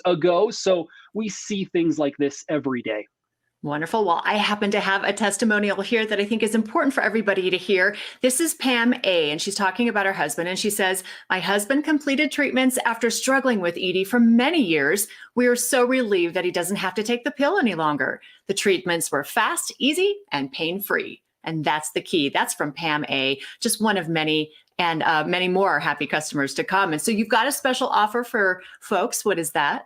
ago. So we see things like this every day. Wonderful. Well, I happen to have a testimonial here that I think is important for everybody to hear. This is Pam A, and she's talking about her husband. And she says, "My husband completed treatments after struggling with ED for many years. We are so relieved that he doesn't have to take the pill any longer. The treatments were fast, easy, and pain-free." And that's the key. That's from Pam A, just one of many, and many more happy customers to come. And so you've got a special offer for folks. What is that?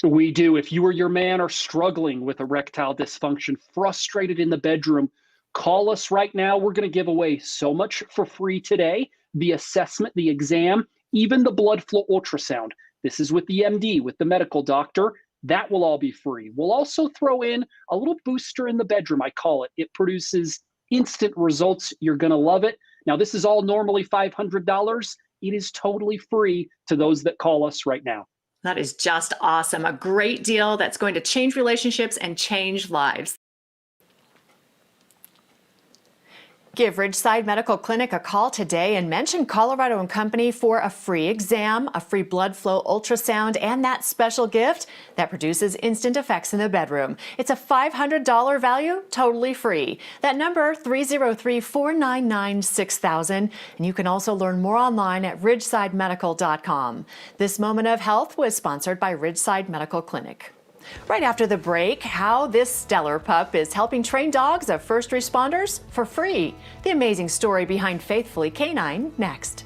We do. If you or your man are struggling with erectile dysfunction, frustrated in the bedroom, call us right now. We're going to give away so much for free today: the assessment, the exam, even the blood flow ultrasound. This is with the MD, with the medical doctor. That will all be free. We'll also throw in a little booster in the bedroom, I call it. It produces instant results. You're going to love it. Now, this is all normally $500. It is totally free to those that call us right now. That is just awesome. A great deal that's going to change relationships and change lives. Give Ridgeside Medical Clinic a call today and mention Colorado and Company for a free exam, a free blood flow ultrasound, and that special gift that produces instant effects in the bedroom. It's a $500 value, totally free. That number, 303-499-6000. And you can also learn more online at ridgesidemedical.com. This moment of health was sponsored by Ridgeside Medical Clinic. Right after the break, how this stellar pup is helping train dogs of first responders for free. The amazing story behind Faithfully Canine next.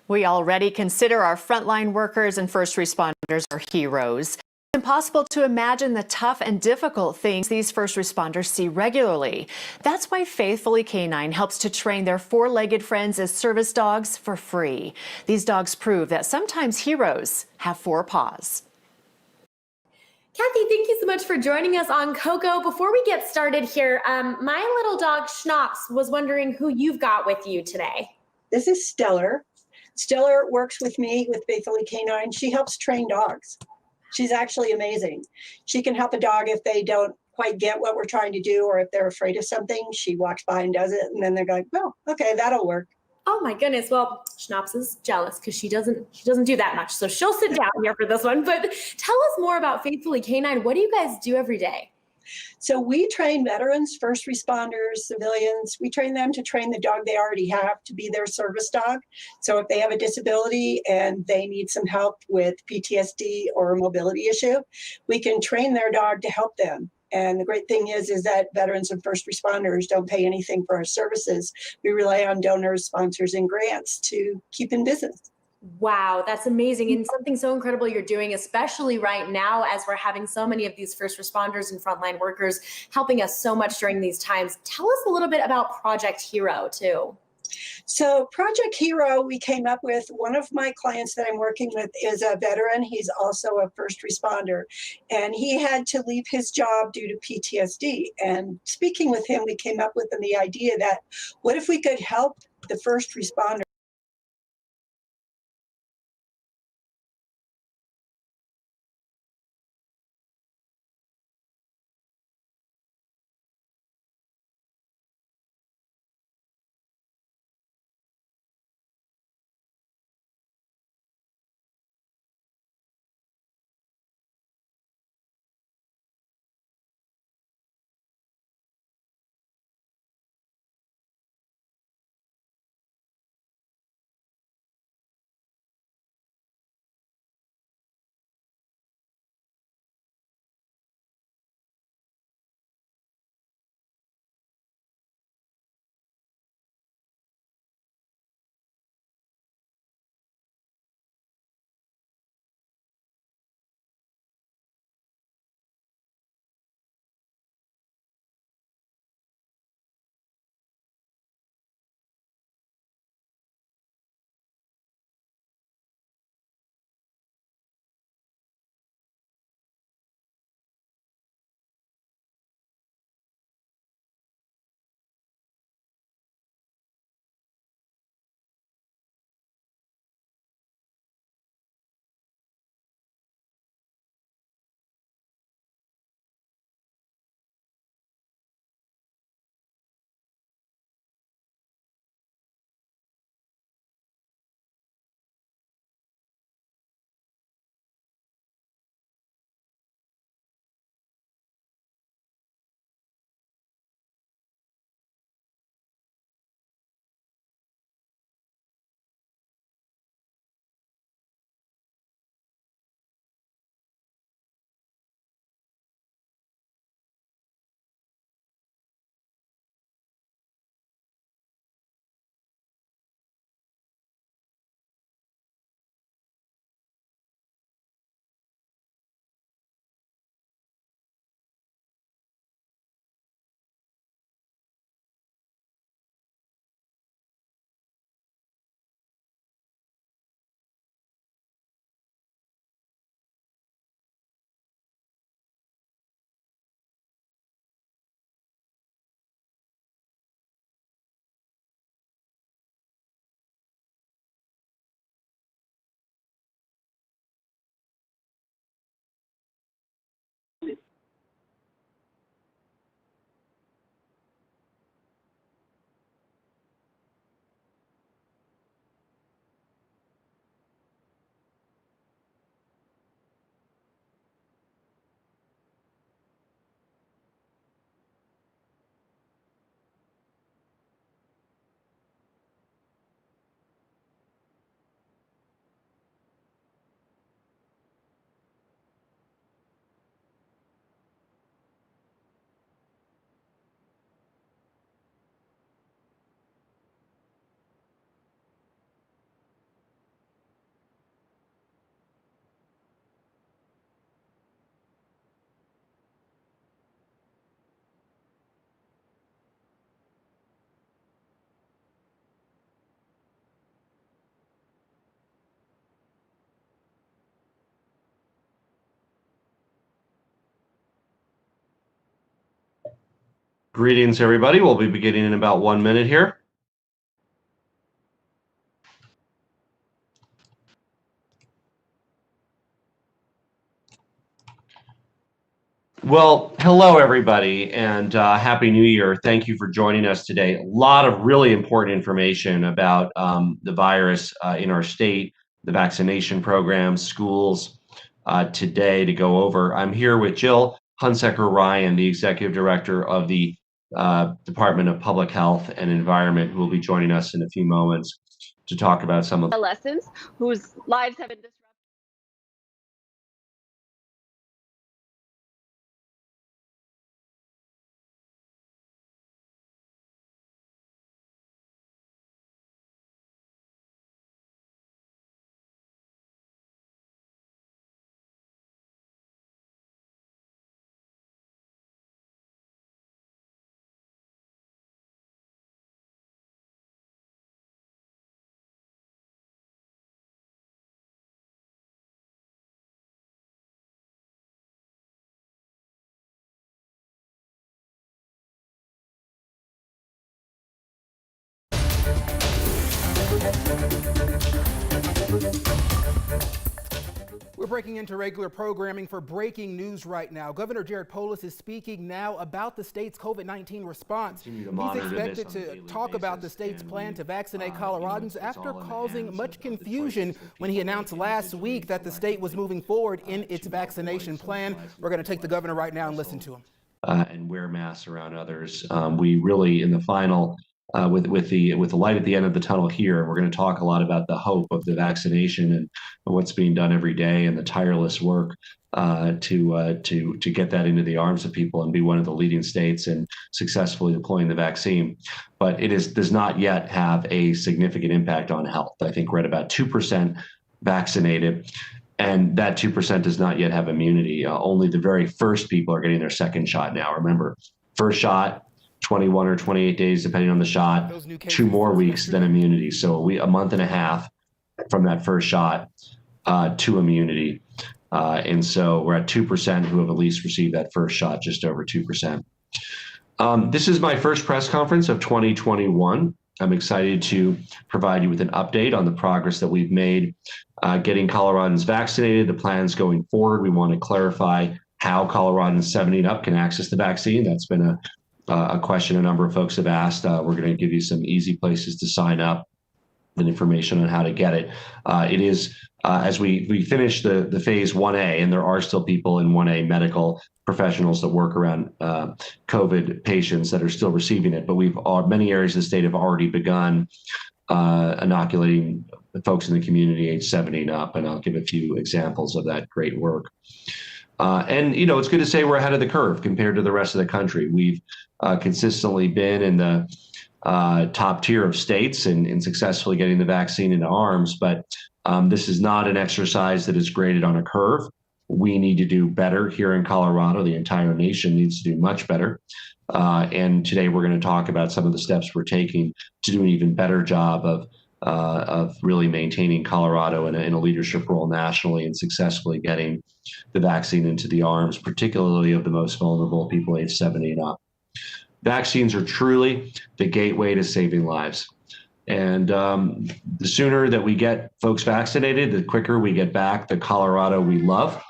We already consider our frontline workers and first responders our heroes. It's impossible to imagine the tough and difficult things these first responders see regularly. That's why Faithfully Canine helps to train their four-legged friends as service dogs for free. These dogs prove that sometimes heroes have four paws. Kathy, thank you so much for joining us on Coco. Before we get started here, my little dog Schnapps was wondering who you've got with you today. This is Stellar. Stellar works with me with Faithfully Canine. She helps train dogs. She's actually amazing. She can help a dog if they don't quite get what we're trying to do, or if they're afraid of something. She walks by and does it, and then they're like, "Oh, okay, that'll work." Oh my goodness. Well, Schnapps is jealous because she doesn't do that much. So she'll sit down here for this one. But tell us more about Faithfully Canine. What do you guys do every day? So we train veterans, first responders, civilians. We train them to train the dog they already have to be their service dog. So if they have a disability and they need some help with PTSD or a mobility issue, we can train their dog to help them. And the great thing is that veterans and first responders don't pay anything for our services. We rely on donors, sponsors, and grants to keep in business. Wow, that's amazing. And something so incredible you're doing, especially right now, as we're having so many of these first responders and frontline workers helping us so much during these times. Tell us a little bit about Project Hero too. So Project Hero, we came up with, one of my clients that I'm working with is a veteran. He's also a first responder, and he had to leave his job due to PTSD. And speaking with him, we came up with the idea that what if we could help the first responder Greetings, everybody. We'll be beginning in about 1 minute here. Well, hello, everybody, and Happy New Year. Thank you for joining us today. A lot of really important information about the virus in our state, the vaccination program, schools today to go over. I'm here with Jill Hunsaker-Ryan, the Executive Director of the Department of Public Health and Environment, who will be joining us in a few moments to talk about some of the lessons whose lives have been disrupted. We're breaking into regular programming for breaking news right now. Governor Polis is speaking now about the state's COVID-19 response. He's expected to talk about the state's plan to vaccinate Coloradans after causing much confusion when he announced last week that the state was moving forward in its vaccination plan. We're going to take the governor right now and listen to him. And wear masks around others. We really, in the final, with the light at the end of the tunnel here, we're going to talk a lot about the hope of the vaccination and what's being done every day and the tireless work to get that into the arms of people and be one of the leading states in successfully deploying the vaccine. But it does not yet have a significant impact on health. I think we're at about 2% vaccinated. And that 2% does not yet have immunity. Only the very first people are getting their second shot now. Remember, first shot, 21 or 28 days, depending on the shot, 2 more weeks, then immunity. So a month and a half from that first shot to immunity. And so we're at 2% who have at least received that first shot, just over 2%. This is my first press conference of 2021. I'm excited to provide you with an update on the progress that we've made getting Coloradans vaccinated, the plans going forward. We want to clarify how Coloradans 70 and up can access the vaccine. That's been a question a number of folks have asked. We're going to give you some easy places to sign up and information on how to get it. It is, as we finish the phase 1A, and there are still people in 1A, medical professionals that work around COVID patients that are still receiving it, but many areas of the state have already begun inoculating folks in the community age 70 and up, and I'll give a few examples of that great work. And it's good to say we're ahead of the curve compared to the rest of the country. We've consistently been in the top tier of states in successfully getting the vaccine into arms, but this is not an exercise that is graded on a curve. We need to do better here in Colorado. The entire nation needs to do much better. And today we're going to talk about some of the steps we're taking to do an even better job of really maintaining Colorado in a leadership role nationally and successfully getting the vaccine into the arms, particularly of the most vulnerable people age 70 and up. Vaccines are truly the gateway to saving lives. And the sooner that we get folks vaccinated, the quicker we get back the Colorado we love,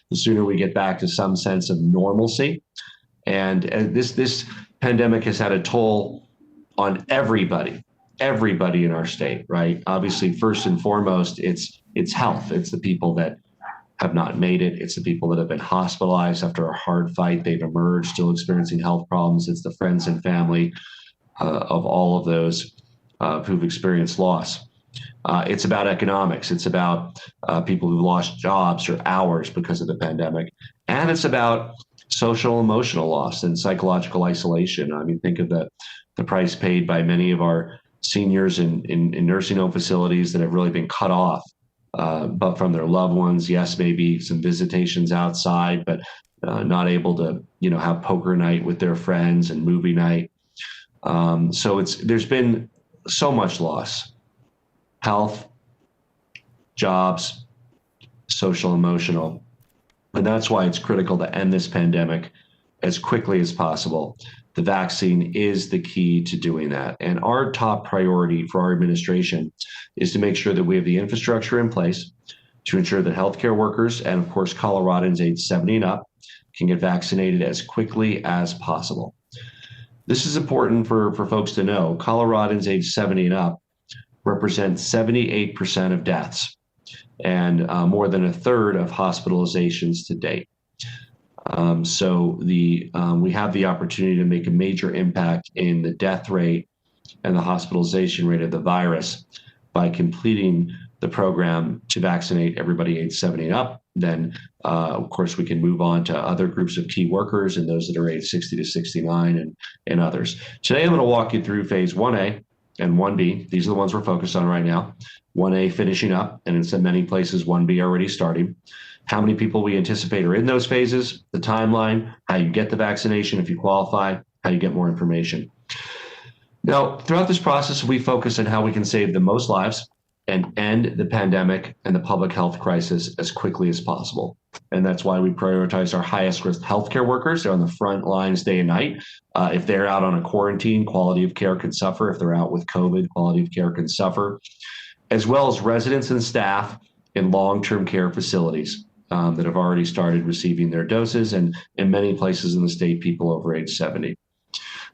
the sooner we get back to some sense of normalcy. And this pandemic has had a toll on everybody in our state, right? Obviously, first and foremost, it's health. It's the people that have not made it. It's the people that have been hospitalized after a hard fight. They've emerged still experiencing health problems. It's the friends and family of all of those who've experienced loss. It's about economics. It's about people who've lost jobs or hours because of the pandemic. And it's about social emotional loss and psychological isolation. I mean, think of the price paid by many of our seniors in nursing home facilities that have really been cut off but from their loved ones. Yes, maybe some visitations outside, but not able to, have poker night with their friends and movie night. So there's been so much loss: health, jobs, social, emotional. And that's why it's critical to end this pandemic as quickly as possible. the vaccine is the key to doing that. And our top priority for our administration is to make sure that we have the infrastructure in place to ensure that healthcare workers and, of course, Coloradans age 70 and up can get vaccinated as quickly as possible. This is important for folks to know. Coloradans age 70 and up represent 78% of deaths and more than a third of hospitalizations to date. So we have the opportunity to make a major impact in the death rate and the hospitalization rate of the virus by completing the program to vaccinate everybody age 70 and up. Then, of course, we can move on to other groups of key workers and those that are age 60 to 69 and others. Today, I'm going to walk you through phase 1A and 1B. These are the ones we're focused on right now. 1A finishing up, and in many places, 1B already starting. How many people we anticipate are in those phases, the timeline, how you get the vaccination if you qualify, how you get more information. Now, throughout this process, we focus on how we can save the most lives and end the pandemic and the public health crisis as quickly as possible. And that's why we prioritize our highest risk healthcare workers. They're on the front lines day and night. If they're out on a quarantine, quality of care can suffer. If they're out with COVID, quality of care can suffer, as well as residents and staff in long-term care facilities that have already started receiving their doses, and in many places in the state, people over age 70.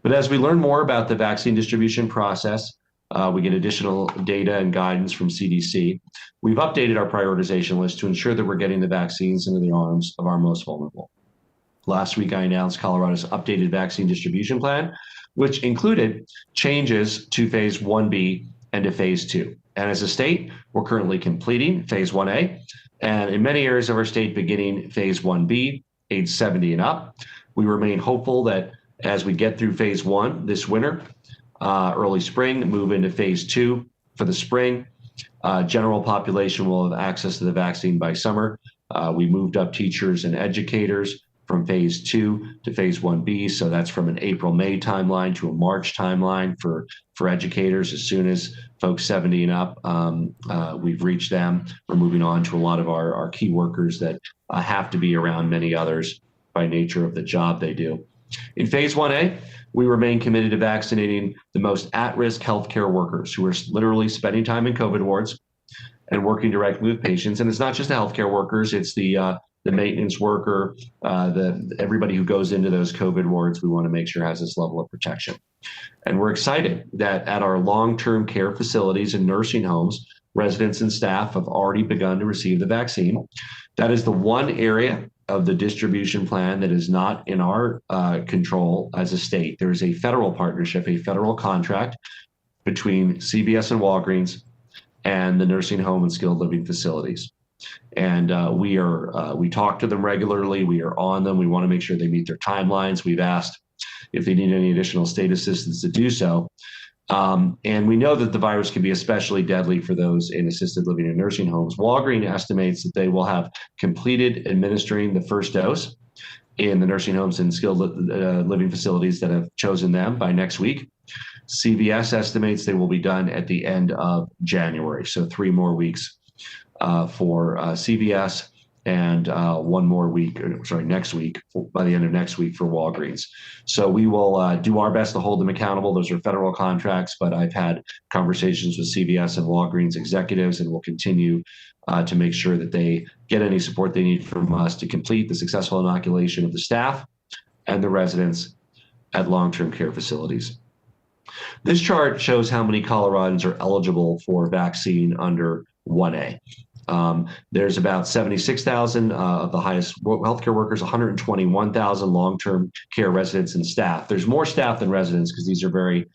But as we learn more about the vaccine distribution process, we get additional data and guidance from CDC. We've updated our prioritization list to ensure that we're getting the vaccines into the arms of our most vulnerable. Last week, I announced Colorado's updated vaccine distribution plan, which included changes to phase 1B and to phase 2. And as a state, we're currently completing phase 1A, and in many areas of our state, beginning phase 1B, age 70 and up. We remain hopeful that as we get through phase 1 this winter, early spring, move into phase 2 for the spring. General population will have access to the vaccine by summer. We moved up teachers and educators from phase 2 to phase 1B. So that's from an April-May timeline to a March timeline for educators. As soon as folks 70 and up, we've reached them. We're moving on to a lot of our key workers that have to be around many others by nature of the job they do. In phase 1A, we remain committed to vaccinating the most at-risk healthcare workers who are literally spending time in COVID wards and working directly with patients. And it's not just the healthcare workers, it's the maintenance worker, everybody who goes into those COVID wards, we want to make sure has this level of protection. And we're excited that at our long-term care facilities and nursing homes, residents and staff have already begun to receive the vaccine. That is the one area of the distribution plan that is not in our control as a state. There is a federal partnership, a federal contract between CVS and Walgreens and the nursing home and skilled living facilities. And we talk to them regularly. We are on them. We want to make sure they meet their timelines. We've asked if they need any additional state assistance to do so. And we know that the virus can be especially deadly for those in assisted living and nursing homes. Walgreens estimates that they will have completed administering the first dose in the nursing homes and skilled living facilities that have chosen them by next week. CVS estimates they will be done at the end of January, so 3 more weeks for CVS and 1 more week, next week, by the end of next week for Walgreens. So we will do our best to hold them accountable. Those are federal contracts, but I've had conversations with CVS and Walgreens executives, and we'll continue to make sure that they get any support they need from us to complete the successful inoculation of the staff and the residents at long-term care facilities. This chart shows how many Coloradans are eligible for vaccine under 1A. There's about 76,000 of the highest healthcare workers, 121,000 long-term care residents and staff. There's more staff than residents because these are very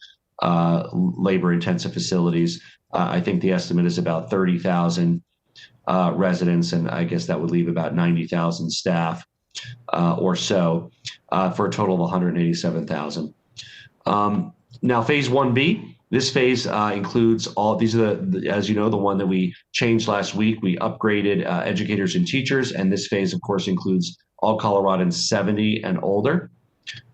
labor-intensive facilities. I think the estimate is about 30,000 residents, and I guess that would leave about 90,000 staff or so for a total of 187,000. Now, phase 1B. This phase includes all, these are as you know, the one that we changed last week. We upgraded educators and teachers, and this phase, of course, includes all Coloradans 70 and older,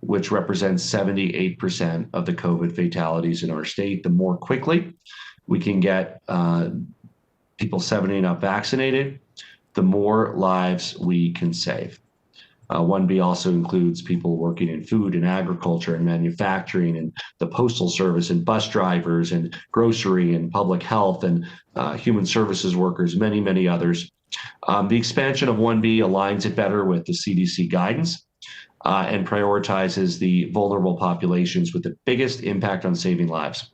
which represents 78% of the COVID fatalities in our state. The more quickly we can get people 70 and up vaccinated, the more lives we can save. 1B also includes people working in food and agriculture and manufacturing and the postal service and bus drivers and grocery and public health and human services workers, many, many others. The expansion of 1B aligns it better with the CDC guidance and prioritizes the vulnerable populations with the biggest impact on saving lives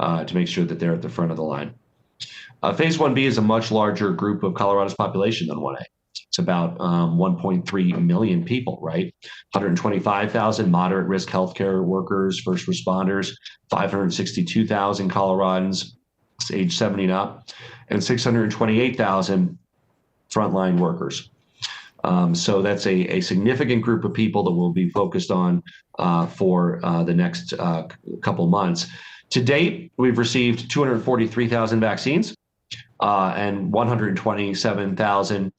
to make sure that they're at the front of the line. Phase 1B is a much larger group of Colorado's population than 1A. It's about 1.3 million people, right? 125,000 moderate risk healthcare workers, first responders, 562,000 Coloradans age 70 and up, and 628,000 frontline workers. So that's a significant group of people that we'll be focused on for the next couple months. To date, we've received 243,000 vaccines and 127,000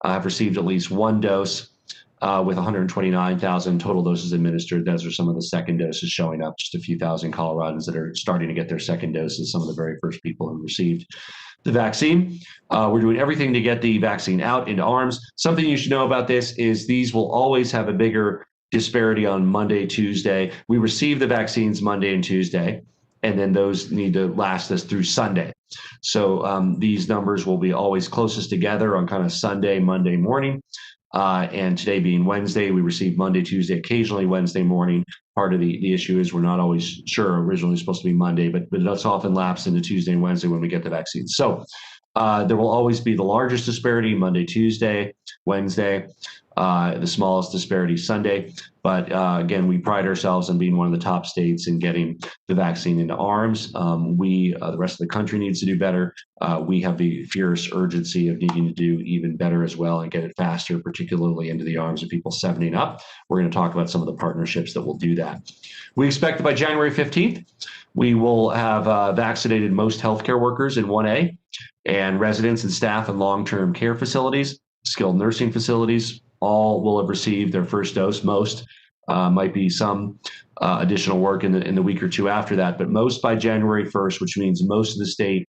have received at least one dose with 129,000 total doses administered. Those are some of the second doses showing up, just a few thousand Coloradans that are starting to get their second doses, some of the very first people who received the vaccine. We're doing everything to get the vaccine out into arms. Something you should know about this is these will always have a bigger disparity on Monday, Tuesday. We receive the vaccines Monday and Tuesday, and then those need to last us through Sunday. So these numbers will be always closest together on kind of Sunday, Monday morning. And today being Wednesday, we received Monday, Tuesday, occasionally Wednesday morning. Part of the issue is we're not always sure. Originally it's supposed to be Monday, but it's often lapsed into Tuesday and Wednesday when we get the vaccine. So there will always be the largest disparity Monday, Tuesday, Wednesday, the smallest disparity Sunday. But again, we pride ourselves on being one of the top states in getting the vaccine into arms. The rest of the country needs to do better. We have the fierce urgency of needing to do even better as well and get it faster, particularly into the arms of people 70 and up. We're going to talk about some of the partnerships that will do that. We expect that by January 15th, we will have vaccinated most healthcare workers in 1A and residents and staff in long-term care facilities, skilled nursing facilities. All will have received their first dose. Most might be some additional work in the week or two after that, but most by January 1st, which means most of the state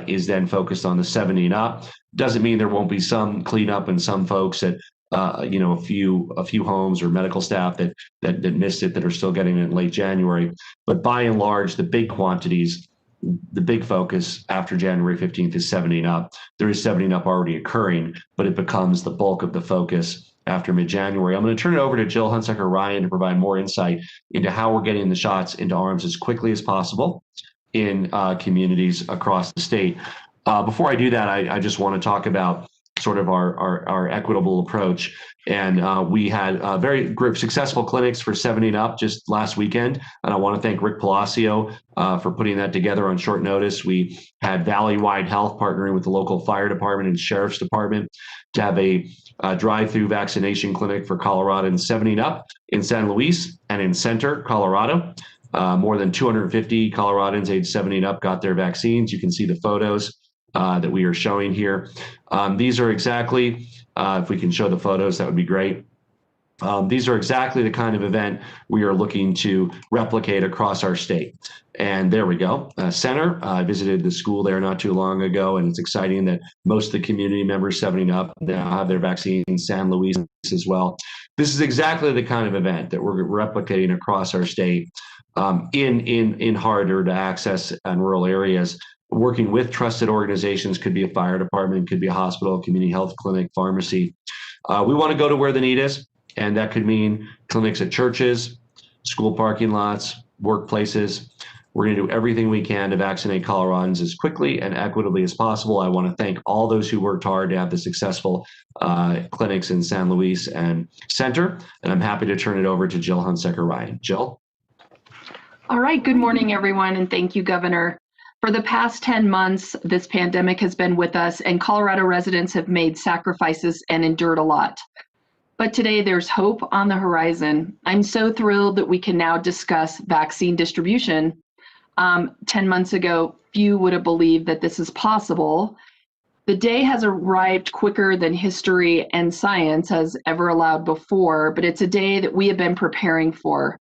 is then focused on the 70 and up. Doesn't mean there won't be some cleanup and some folks at a few homes or medical staff that missed it that are still getting it in late January. But by and large, the big quantities, the big focus after January 15th is 70 and up. There is 70 and up already occurring, but it becomes the bulk of the focus after mid-January. I'm going to turn it over to Jill Hunsaker-Ryan to provide more insight into how we're getting the shots into arms as quickly as possible in communities across the state. Before I do that, I just want to talk about sort of our equitable approach. And we had very successful clinics for 70 and up just last weekend. And I want to thank Rick Palacio for putting that together on short notice. We had Valley-wide Health partnering with the local fire department and sheriff's department to have a drive-through vaccination clinic for Coloradans 70 and up in San Luis and in Center, Colorado. More than 250 Coloradans age 70 and up got their vaccines. You can see the photos that we are showing here. These are exactly, if we can show the photos, that would be great. These are exactly the kind of event we are looking to replicate across our state. And there we go. Center, I visited the school there not too long ago, and it's exciting that most of the community members 70 and up now have their vaccine. San Luis as well. This is exactly the kind of event that we're replicating across our state in harder to access and rural areas. Working with trusted organizations, could be a fire department, could be a hospital, community health clinic, pharmacy. We want to go to where the need is, and that could mean clinics at churches, school parking lots, workplaces. We're going to do everything we can to vaccinate Coloradans as quickly and equitably as possible. I want to thank all those who worked hard to have the successful clinics in San Luis and Center, and I'm happy to turn it over to Jill Hunsaker-Ryan. Jill? All right, good morning, everyone, and thank you, Governor. For the past 10 months, this pandemic has been with us, and Colorado residents have made sacrifices and endured a lot. But today there's hope on the horizon. I'm so thrilled that we can now discuss vaccine distribution. 10 months ago, few would have believed that this is possible. The day has arrived quicker than history and science has ever allowed before, but it's a day that we have been preparing for.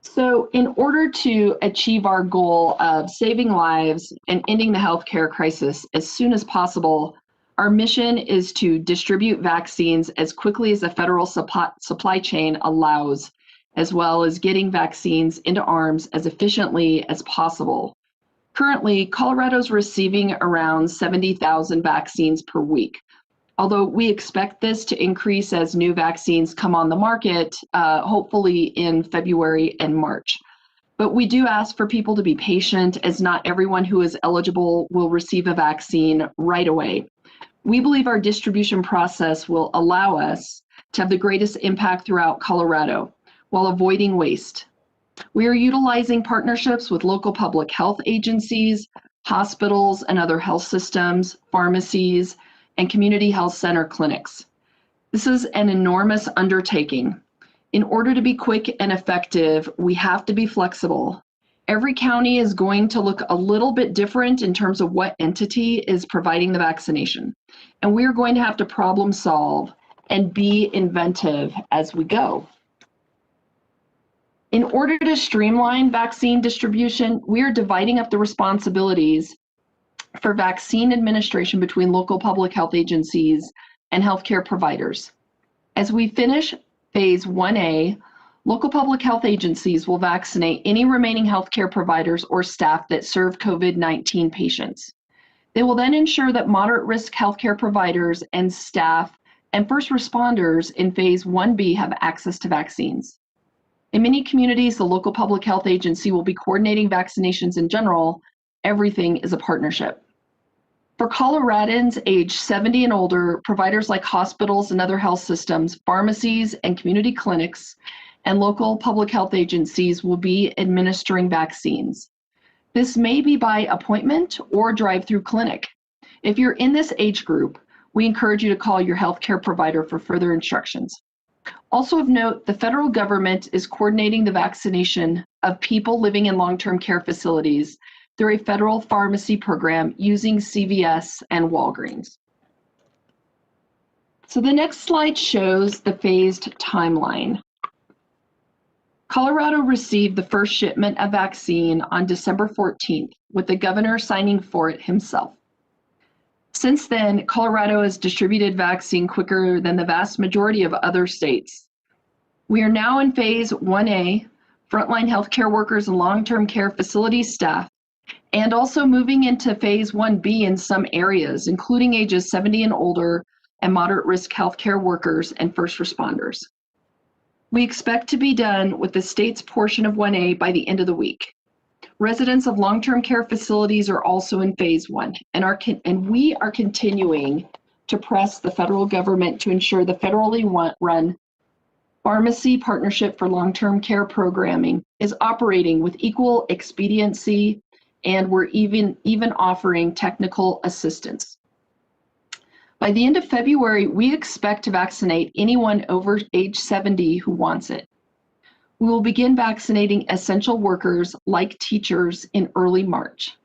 So in order to achieve our goal of saving lives and ending the healthcare crisis as soon as possible, Our mission is to distribute vaccines as quickly as the federal supply chain allows, as well as getting vaccines into arms as efficiently as possible. Currently, Colorado's receiving around 70,000 vaccines per week, although we expect this to increase as new vaccines come on the market, hopefully in February and March. But we do ask for people to be patient, as not everyone who is eligible will receive a vaccine right away. We believe our distribution process will allow us to have the greatest impact throughout Colorado while avoiding waste. We are utilizing partnerships with local public health agencies, hospitals and other health systems, pharmacies, and community health center clinics. This is an enormous undertaking. In order to be quick and effective, we have to be flexible. Every county is going to look a little bit different in terms of what entity is providing the vaccination. And we're going to have to problem solve and be inventive as we go. In order to streamline vaccine distribution, we are dividing up the responsibilities for vaccine administration between local public health agencies and healthcare providers. As we finish phase 1A, local public health agencies will vaccinate any remaining healthcare providers or staff that serve COVID-19 patients. They will then ensure that moderate risk healthcare providers and staff and first responders in phase 1B have access to vaccines. In many communities, the local public health agency will be coordinating vaccinations in general. Everything is a partnership. For Coloradans age 70 and older, providers like hospitals and other health systems, pharmacies and community clinics, and local public health agencies will be administering vaccines. This may be by appointment or drive-through clinic. If you're in this age group, we encourage you to call your healthcare provider for further instructions. Also of note, the federal government is coordinating the vaccination of people living in long-term care facilities through a federal pharmacy program using CVS and Walgreens. So the next slide shows the phased timeline. Colorado received the first shipment of vaccine on December 14th, with the governor signing for it himself. Since then, Colorado has distributed vaccine quicker than the vast majority of other states. We are now in phase 1A, frontline healthcare workers and long-term care facility staff, and also moving into phase 1B in some areas, including ages 70 and older and moderate risk healthcare workers and first responders. We expect to be done with the state's portion of 1A by the end of the week. Residents of long-term care facilities are also in phase 1, and we are continuing to press the federal government to ensure the federally run pharmacy partnership for long-term care programming is operating with equal expediency, and we're even offering technical assistance. By the end of February, we expect to vaccinate anyone over age 70 who wants it. We will begin vaccinating essential workers like teachers in early March.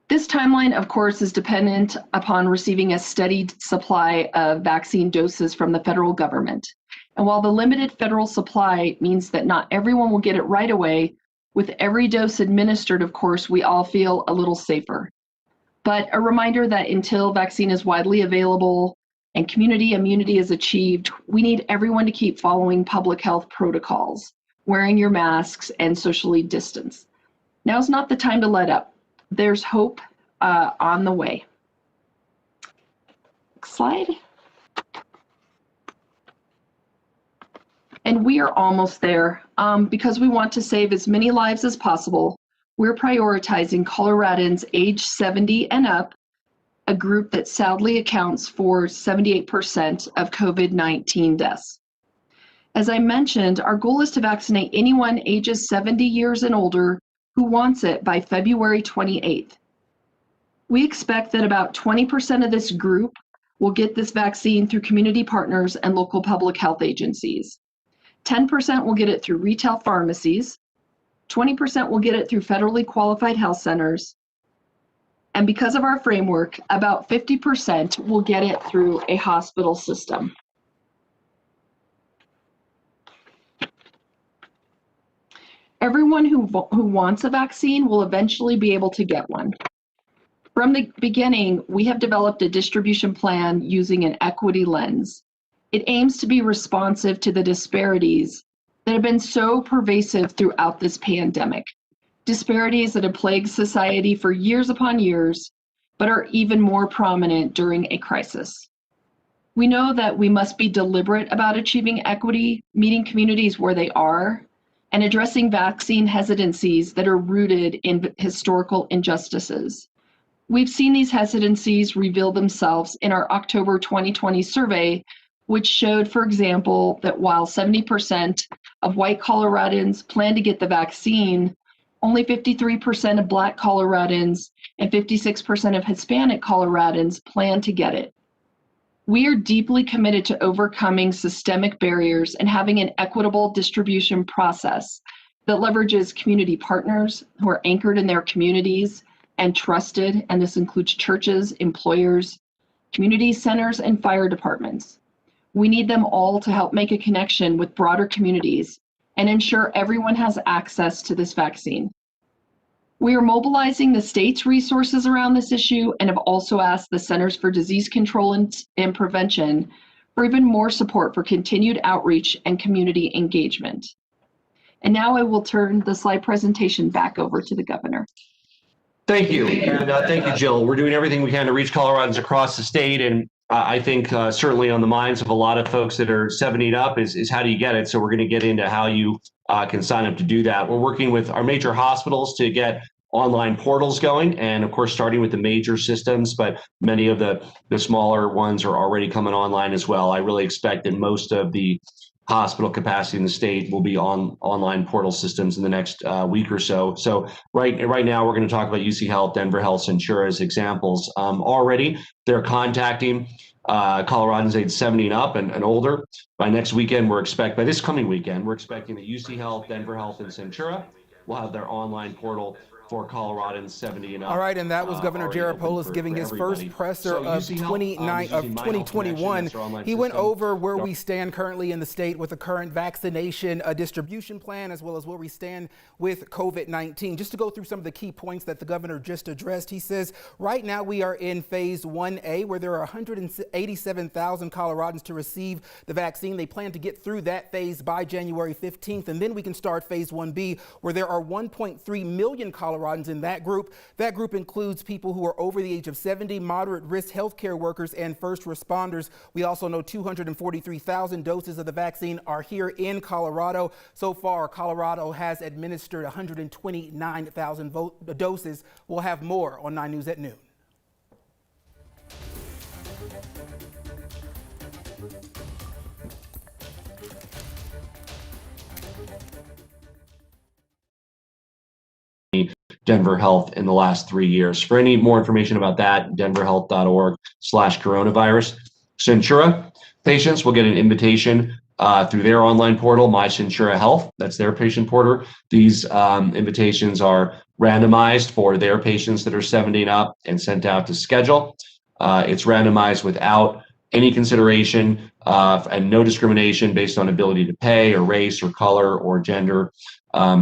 This timeline, of course, is dependent upon receiving a steady supply of vaccine doses from the federal government. And while the limited federal supply means that not everyone will get it right away, with every dose administered, of course, we all feel a little safer. But a reminder that until vaccine is widely available and community immunity is achieved, we need everyone to keep following public health protocols, wearing your masks, and socially distance. Now's not the time to let up. There's hope on the way. Next slide. And we are almost there. Because we want to save as many lives as possible, we're prioritizing Coloradans age 70 and up, a group that sadly accounts for 78% of COVID-19 deaths. As I mentioned, our goal is to vaccinate anyone ages 70 years and older who wants it by February 28th. We expect that about 20% of this group will get this vaccine through community partners and local public health agencies. 10% will get it through retail pharmacies, 20% will get it through federally qualified health centers, and because of our framework, about 50% will get it through a hospital system. Everyone who wants a vaccine will eventually be able to get one. From the beginning, we have developed a distribution plan using an equity lens. It aims to be responsive to the disparities that have been so pervasive throughout this pandemic. Disparities that have plagued society for years upon years, but are even more prominent during a crisis. We know that we must be deliberate about achieving equity, meeting communities where they are, and addressing vaccine hesitancies that are rooted in historical injustices. We've seen these hesitancies reveal themselves in our October 2020 survey, which showed, for example, that while 70% of white Coloradans plan to get the vaccine, only 53% of Black Coloradans and 56% of Hispanic Coloradans plan to get it. We are deeply committed to overcoming systemic barriers and having an equitable distribution process that leverages community partners who are anchored in their communities and trusted, and this includes churches, employers, community centers, and fire departments. We need them all to help make a connection with broader communities and ensure everyone has access to this vaccine. We are mobilizing the state's resources around this issue and have also asked the Centers for Disease Control and Prevention for even more support for continued outreach and community engagement. And now I will turn the slide presentation back over to the governor. Thank you, and thank you, Jill. We're doing everything we can to reach Coloradans across the state, and I think certainly on the minds of a lot of folks that are 70 and up is how do you get it? So we're going to get into how you can sign up to do that. We're working with our major hospitals to get online portals going, and of course starting with the major systems, but many of the smaller ones are already coming online as well. I really expect that most of the hospital capacity in the state will be on online portal systems in the next week or so. So right now we're going to talk about UC Health, Denver Health, Centura as examples. Already they're contacting Coloradans aged 70 and up and older. By next weekend, by this coming weekend, we're expecting that UC Health, Denver Health, and Centura will have their online portal for Coloradans 70 and up. All right, and that was Governor Jared Polis giving his first presser of 2021. He went over where we stand currently in the state with the current vaccination distribution plan, as well as where we stand with COVID-19. Just to go through some of the key points that the governor just addressed, he says, right now we are in phase 1A, where there are 187,000 Coloradans to receive the vaccine. They plan to get through that phase by January 15th, and then we can start phase 1B, where there are 1.3 million Coloradans in that group. That group includes people who are over the age of 70, moderate risk healthcare workers, and first responders. We also know 243,000 doses of the vaccine are here in Colorado. So far, Colorado has administered 129,000 doses. We'll have more on 9 News at noon. Denver Health in the last 3 years. For any more information about that, denverhealth.org/coronavirus. Centura patients will get an invitation through their online portal, My Centura Health. That's their patient portal. These invitations are randomized for their patients that are 70 and up and sent out to schedule. It's randomized without any consideration and no discrimination based on ability to pay or race or color or gender.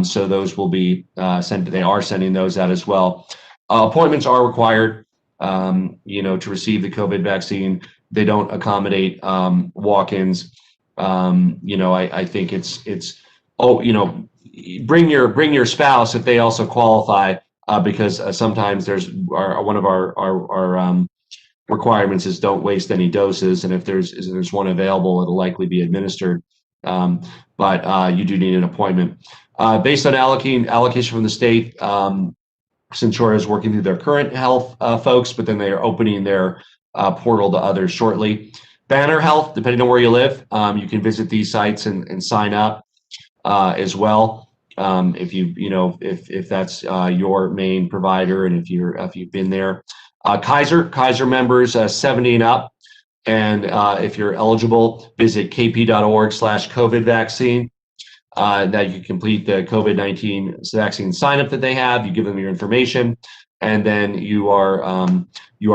So those will be sent. They are sending those out as well. Appointments are required, to receive the COVID vaccine. They don't accommodate walk-ins. I think bring your spouse if they also qualify, because sometimes there's one of our requirements is don't waste any doses, and if there's one available, it'll likely be administered. But you do need an appointment. Based on allocation from the state, Centura is working through their current health folks, but then they are opening their portal to others shortly. Banner Health, depending on where you live, you can visit these sites and sign up as well. If that's your main provider, and if you've been there. Kaiser members 70 and up, and if you're eligible, visit kp.org/COVID vaccine. That you complete the COVID-19 vaccine sign up that they have. You give them your information, and then you are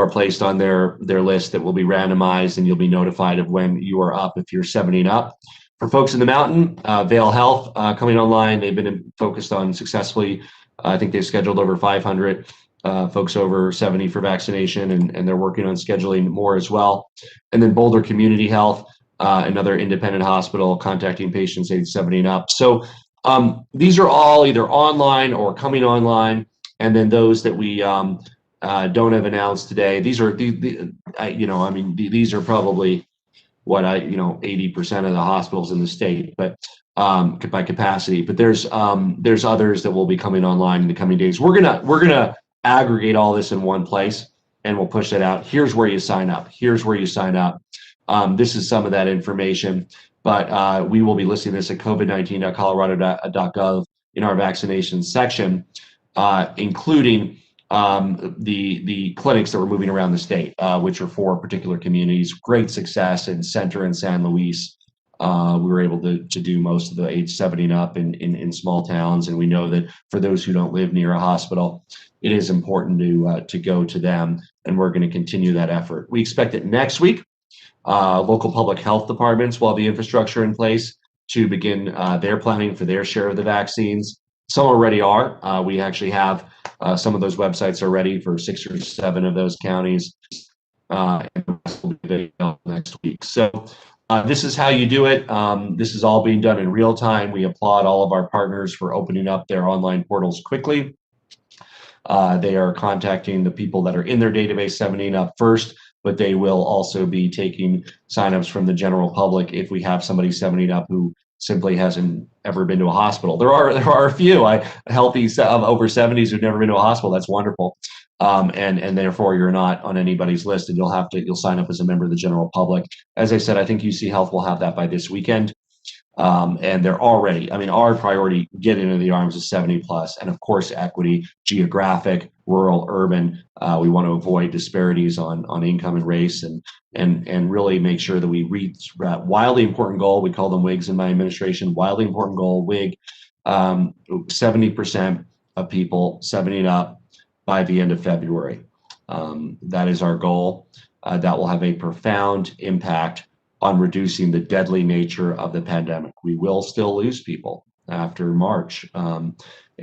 placed on their list that will be randomized, and you'll be notified of when you are up if you're 70 and up. For folks in the mountain, Vail Health coming online. They've been focused on successfully. I think they've scheduled over 500 folks over 70 for vaccination, and they're working on scheduling more as well. And then Boulder Community Health, another independent hospital, contacting patients age 70 and up. So these are all either online or coming online. And then those that we don't have announced today, these are these are probably what 80% of the hospitals in the state, but by capacity. But there's others that will be coming online in the coming days. We're gonna aggregate all this in one place, and we'll push that out. Here's where you sign up. Here's where you sign up. This is some of that information, but we will be listing this at covid19.colorado.gov in our vaccination section, including the clinics that we're moving around the state, which are for particular communities. Great success in Center and San Luis. We were able to do most of the age 70 and up in small towns, and we know that for those who don't live near a hospital, it is important to go to them, and we're going to continue that effort. We expect that next week, local public health departments will have the infrastructure in place to begin their planning for their share of the vaccines. Some already are. We actually have some of those websites are ready for 6 or 7 of those counties, and the rest will be next week. So this is how you do it. This is all being done in real time. We applaud all of our partners for opening up their online portals quickly. They are contacting the people that are in their database 70 and up first, but they will also be taking signups from the general public if we have somebody 70 and up who simply hasn't ever been to a hospital. There are a few healthy over 70s who've never been to a hospital. That's wonderful, and therefore you're not on anybody's list, and you'll sign up as a member of the general public. As I said, I think UC Health will have that by this weekend. And they're already, our priority, get into the arms of 70 plus, and of course, equity, geographic, rural, urban. We want to avoid disparities on income and race, and really make sure that we reach that wildly important goal. We call them WIGs in my administration, wildly important goal, WIG, 70% of people 70 and up by the end of February. That is our goal. That will have a profound impact on reducing the deadly nature of the pandemic. We will still lose people after March, and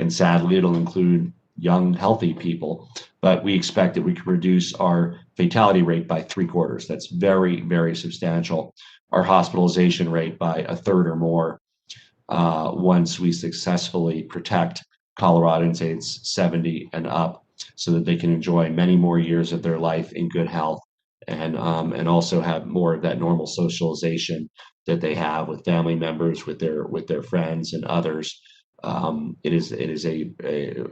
sadly, it'll include young, healthy people, but we expect that we can reduce our fatality rate by 3/4. That's very, very substantial. Our hospitalization rate by 1/3 or more once we successfully protect Coloradans aged 70 and up, so that they can enjoy many more years of their life in good health, and also have more of that normal socialization that they have with family members, with their friends and others. It is a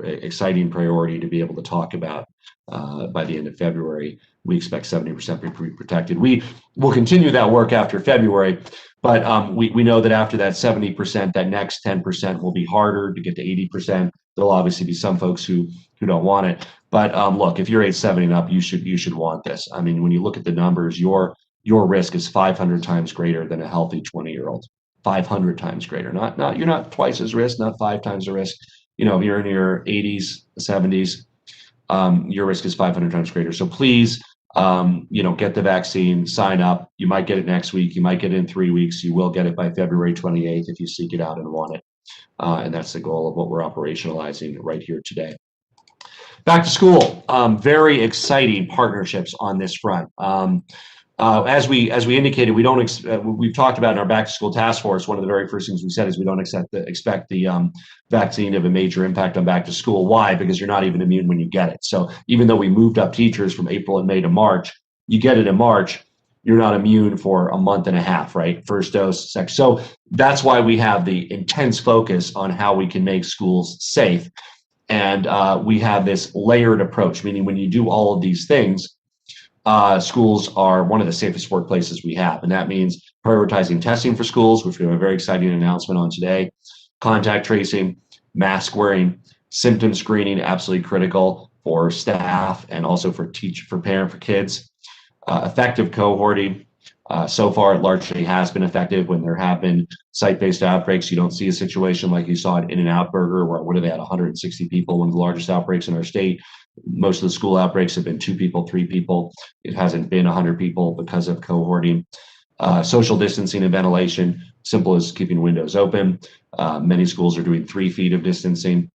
exciting priority to be able to talk about by the end of February. We expect 70% to be protected. We will continue that work after February, but we know that after that 70%, that next 10% will be harder to get to 80%. There'll obviously be some folks who don't want it. But look, if you're age 70 and up, you should want this. When you look at the numbers, your risk is 500 times greater than a healthy 20-year-old. 500 times greater. Not you're not twice as risk, not 5 times the risk. If you're in your 80s, 70s, your risk is 500 times greater. So please, get the vaccine, sign up. You might get it next week. You might get it in 3 weeks. You will get it by February 28th if you seek it out and want it. And that's the goal of what we're operationalizing right here today. Back to school, very exciting partnerships on this front. As we indicated, we've talked about in our back to school task force, one of the very first things we said is we don't expect the vaccine to have a major impact on back to school. Why? Because you're not even immune when you get it. So even though we moved up teachers from April and May to March, you get it in March, you're not immune for a month and a half, right? First dose, second. So that's why we have the intense focus on how we can make schools safe. And we have this layered approach, meaning when you do all of these things, schools are one of the safest workplaces we have. And that means prioritizing testing for schools, which we have a very exciting announcement on today, contact tracing, mask wearing, symptom screening, absolutely critical for staff and also for parent, for kids, effective cohorting. So far, it largely has been effective. When there have been site-based outbreaks, you don't see a situation like you saw at In-N-Out Burger, where what do they had 160 people, one of the largest outbreaks in our state. Most of the school outbreaks have been 2 people, 3 people. It hasn't been 100 people because of cohorting. Social distancing and ventilation, simple as keeping windows open. Many schools are doing 3 feet of distancing.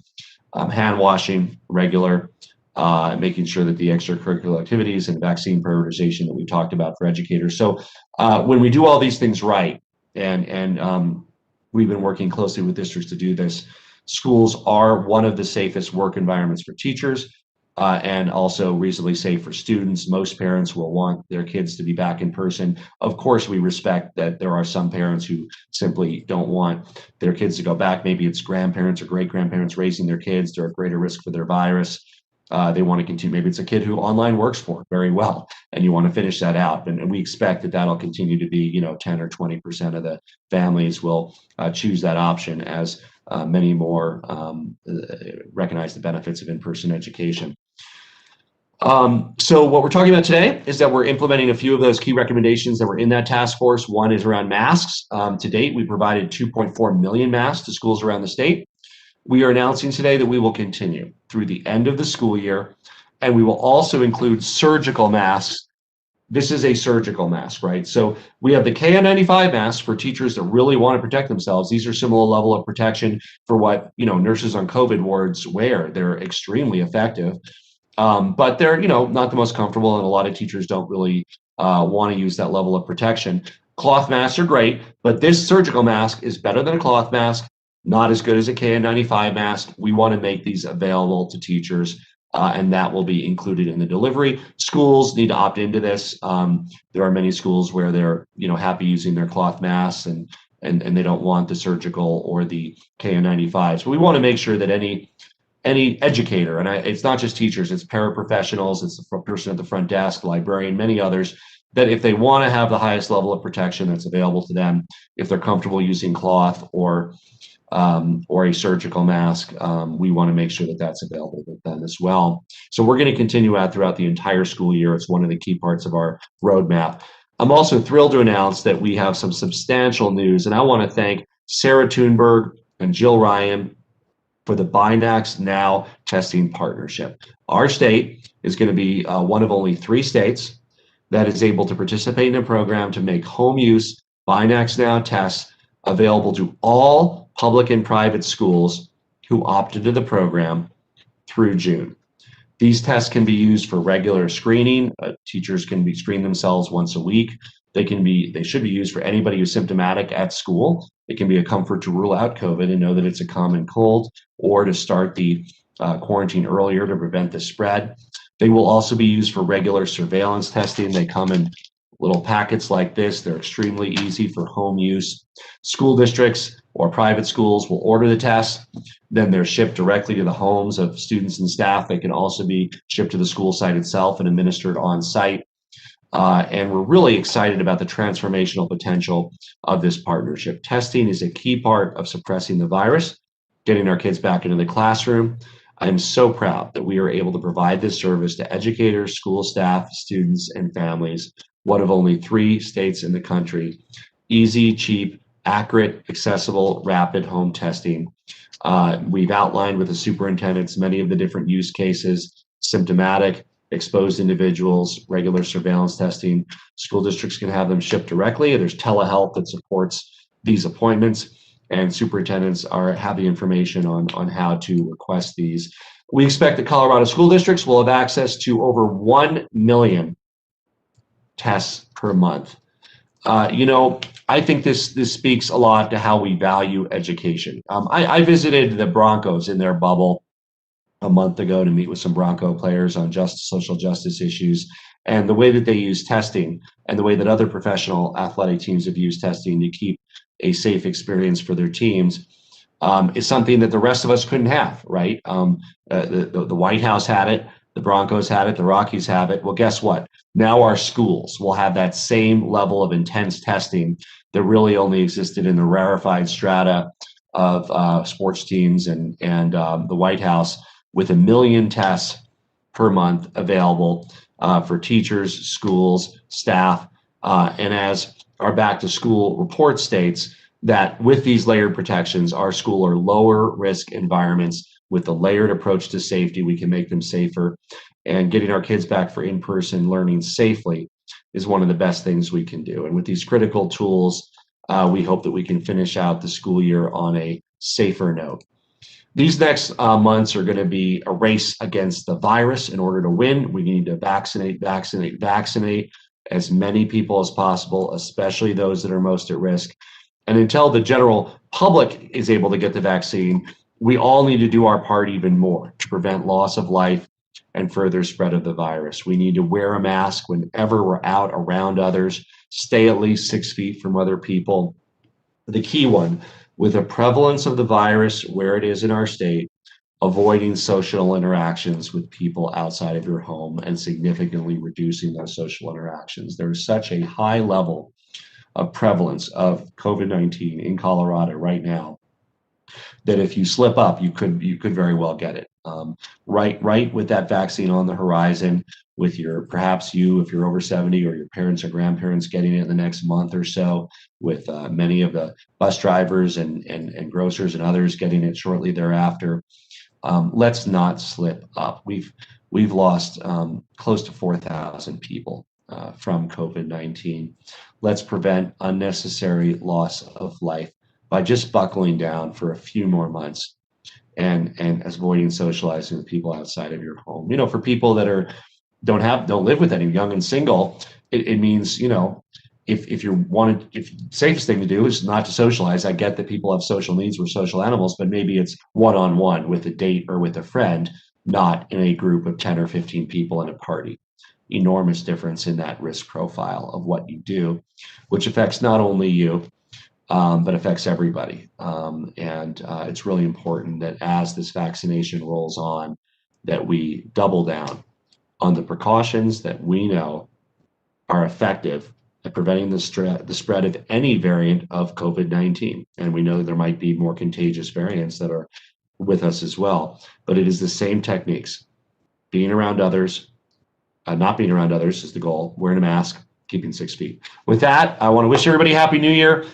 Hand washing, regular. making sure that the extracurricular activities and vaccine prioritization that we talked about for educators. So when we do all these things right, and we've been working closely with districts to do this, schools are one of the safest work environments for teachers. And also reasonably safe for students. Most parents will want their kids to be back in person. Of course, we respect that there are some parents who simply don't want their kids to go back. Maybe it's grandparents or great-grandparents raising their kids. They're at greater risk for their virus. They want to continue. Maybe it's a kid who online works for very well, and you want to finish that out. And we expect that that'll continue to be, 10 or 20% of the families will choose that option as many more recognize the benefits of in-person education. So what we're talking about today is that we're implementing a few of those key recommendations that were in that task force. One is around masks. To date, we provided 2.4 million masks to schools around the state. We are announcing today that we will continue through the end of the school year, and we will also include surgical masks. This is a surgical mask, right? So we have the KN95 masks for teachers that really want to protect themselves. These are similar level of protection for what, nurses on COVID wards wear. They're extremely effective. But they're, not the most comfortable, and a lot of teachers don't really want to use that level of protection. Cloth masks are great, but this surgical mask is better than a cloth mask, not as good as a KN95 mask. We want to make these available to teachers, and that will be included in the delivery. Schools need to opt into this. There are many schools where they're, happy using their cloth masks and they don't want the surgical or the KN95s. But we want to make sure that any educator, and it's not just teachers, it's paraprofessionals, it's the person at the front desk, librarian, many others, that if they want to have the highest level of protection that's available to them, if they're comfortable using cloth or a surgical mask, we want to make sure that that's available to them as well. So we're going to continue out throughout the entire school year. It's one of the key parts of our roadmap. I'm also thrilled to announce that we have some substantial news, and I want to thank Sarah Thunberg and Jill Ryan for the Binax Now testing partnership. Our state is going to be one of only 3 states that is able to participate in a program to make home use Binax Now tests available to all public and private schools who opt into the program through June. These tests can be used for regular screening. Teachers can screen themselves once a week. They should be used for anybody who's symptomatic at school. It can be a comfort to rule out COVID and know that it's a common cold, or to start the quarantine earlier to prevent the spread. They will also be used for regular surveillance testing. They come in little packets like this. They're extremely easy for home use. School districts or private schools will order the tests. Then they're shipped directly to the homes of students and staff. They can also be shipped to the school site itself and administered on site. And we're really excited about the transformational potential of this partnership. Testing is a key part of suppressing the virus, getting our kids back into the classroom. I'm so proud that we are able to provide this service to educators, school staff, students, and families, one of only 3 states in the country. Easy, cheap, accurate, accessible, rapid home testing. We've outlined with the superintendents many of the different use cases: symptomatic, exposed individuals, regular surveillance testing. School districts can have them shipped directly. There's telehealth that supports these appointments, and superintendents have the information on how to request these. We expect that Colorado school districts will have access to over 1 million tests per month. I think this speaks a lot to how we value education. I visited the Broncos in their bubble a month ago to meet with some Bronco players on social justice issues, and the way that they use testing and the way that other professional athletic teams have used testing to keep a safe experience for their teams is something that the rest of us couldn't have, right? The White House had it, the Broncos had it, the Rockies have it. Well, guess what? Now our schools will have that same level of intense testing that really only existed in the rarefied strata of sports teams and the White House, with 1 million tests per month available for teachers, schools, staff, and as our back to school report states, that with these layered protections, our school are lower risk environments. With the layered approach to safety, we can make them safer, and getting our kids back for in-person learning safely is one of the best things we can do. And with these critical tools, we hope that we can finish out the school year on a safer note. These next months are going to be a race against the virus. In order to win, we need to vaccinate as many people as possible, especially those that are most at risk. And until the general public is able to get the vaccine, we all need to do our part even more to prevent loss of life and further spread of the virus. We need to wear a mask whenever we're out around others, stay at least 6 feet from other people. The key one, with the prevalence of the virus where it is in our state, avoiding social interactions with people outside of your home and significantly reducing those social interactions. There is such a high level of prevalence of COVID-19 in Colorado right now that if you slip up, you could very well get it. Right with that vaccine on the horizon, with perhaps you, if you're over 70, or your parents or grandparents getting it in the next month or so, with many of the bus drivers and grocers and others getting it shortly thereafter. Let's not slip up. We've lost close to 4,000 people from COVID-19. Let's prevent unnecessary loss of life by just buckling down for a few more months and avoiding socializing with people outside of your home. You know, for people that don't live with any, young and single, it means, you know, if the safest thing to do is not to socialize. I get that people have social needs, we're social animals, but maybe it's one-on-one with a date or with a friend, not in a group of 10 or 15 people in a party. Enormous difference in that risk profile of what you do, which affects not only you, but affects everybody. It's really important that as this vaccination rolls on, that we double down on the precautions that we know are effective at preventing the spread of any variant of COVID-19. And we know there might be more contagious variants that are with us as well, but it is the same techniques. Being around others, not being around others is the goal. Wearing a mask, keeping 6 feet. With that, I want to wish everybody Happy New Year.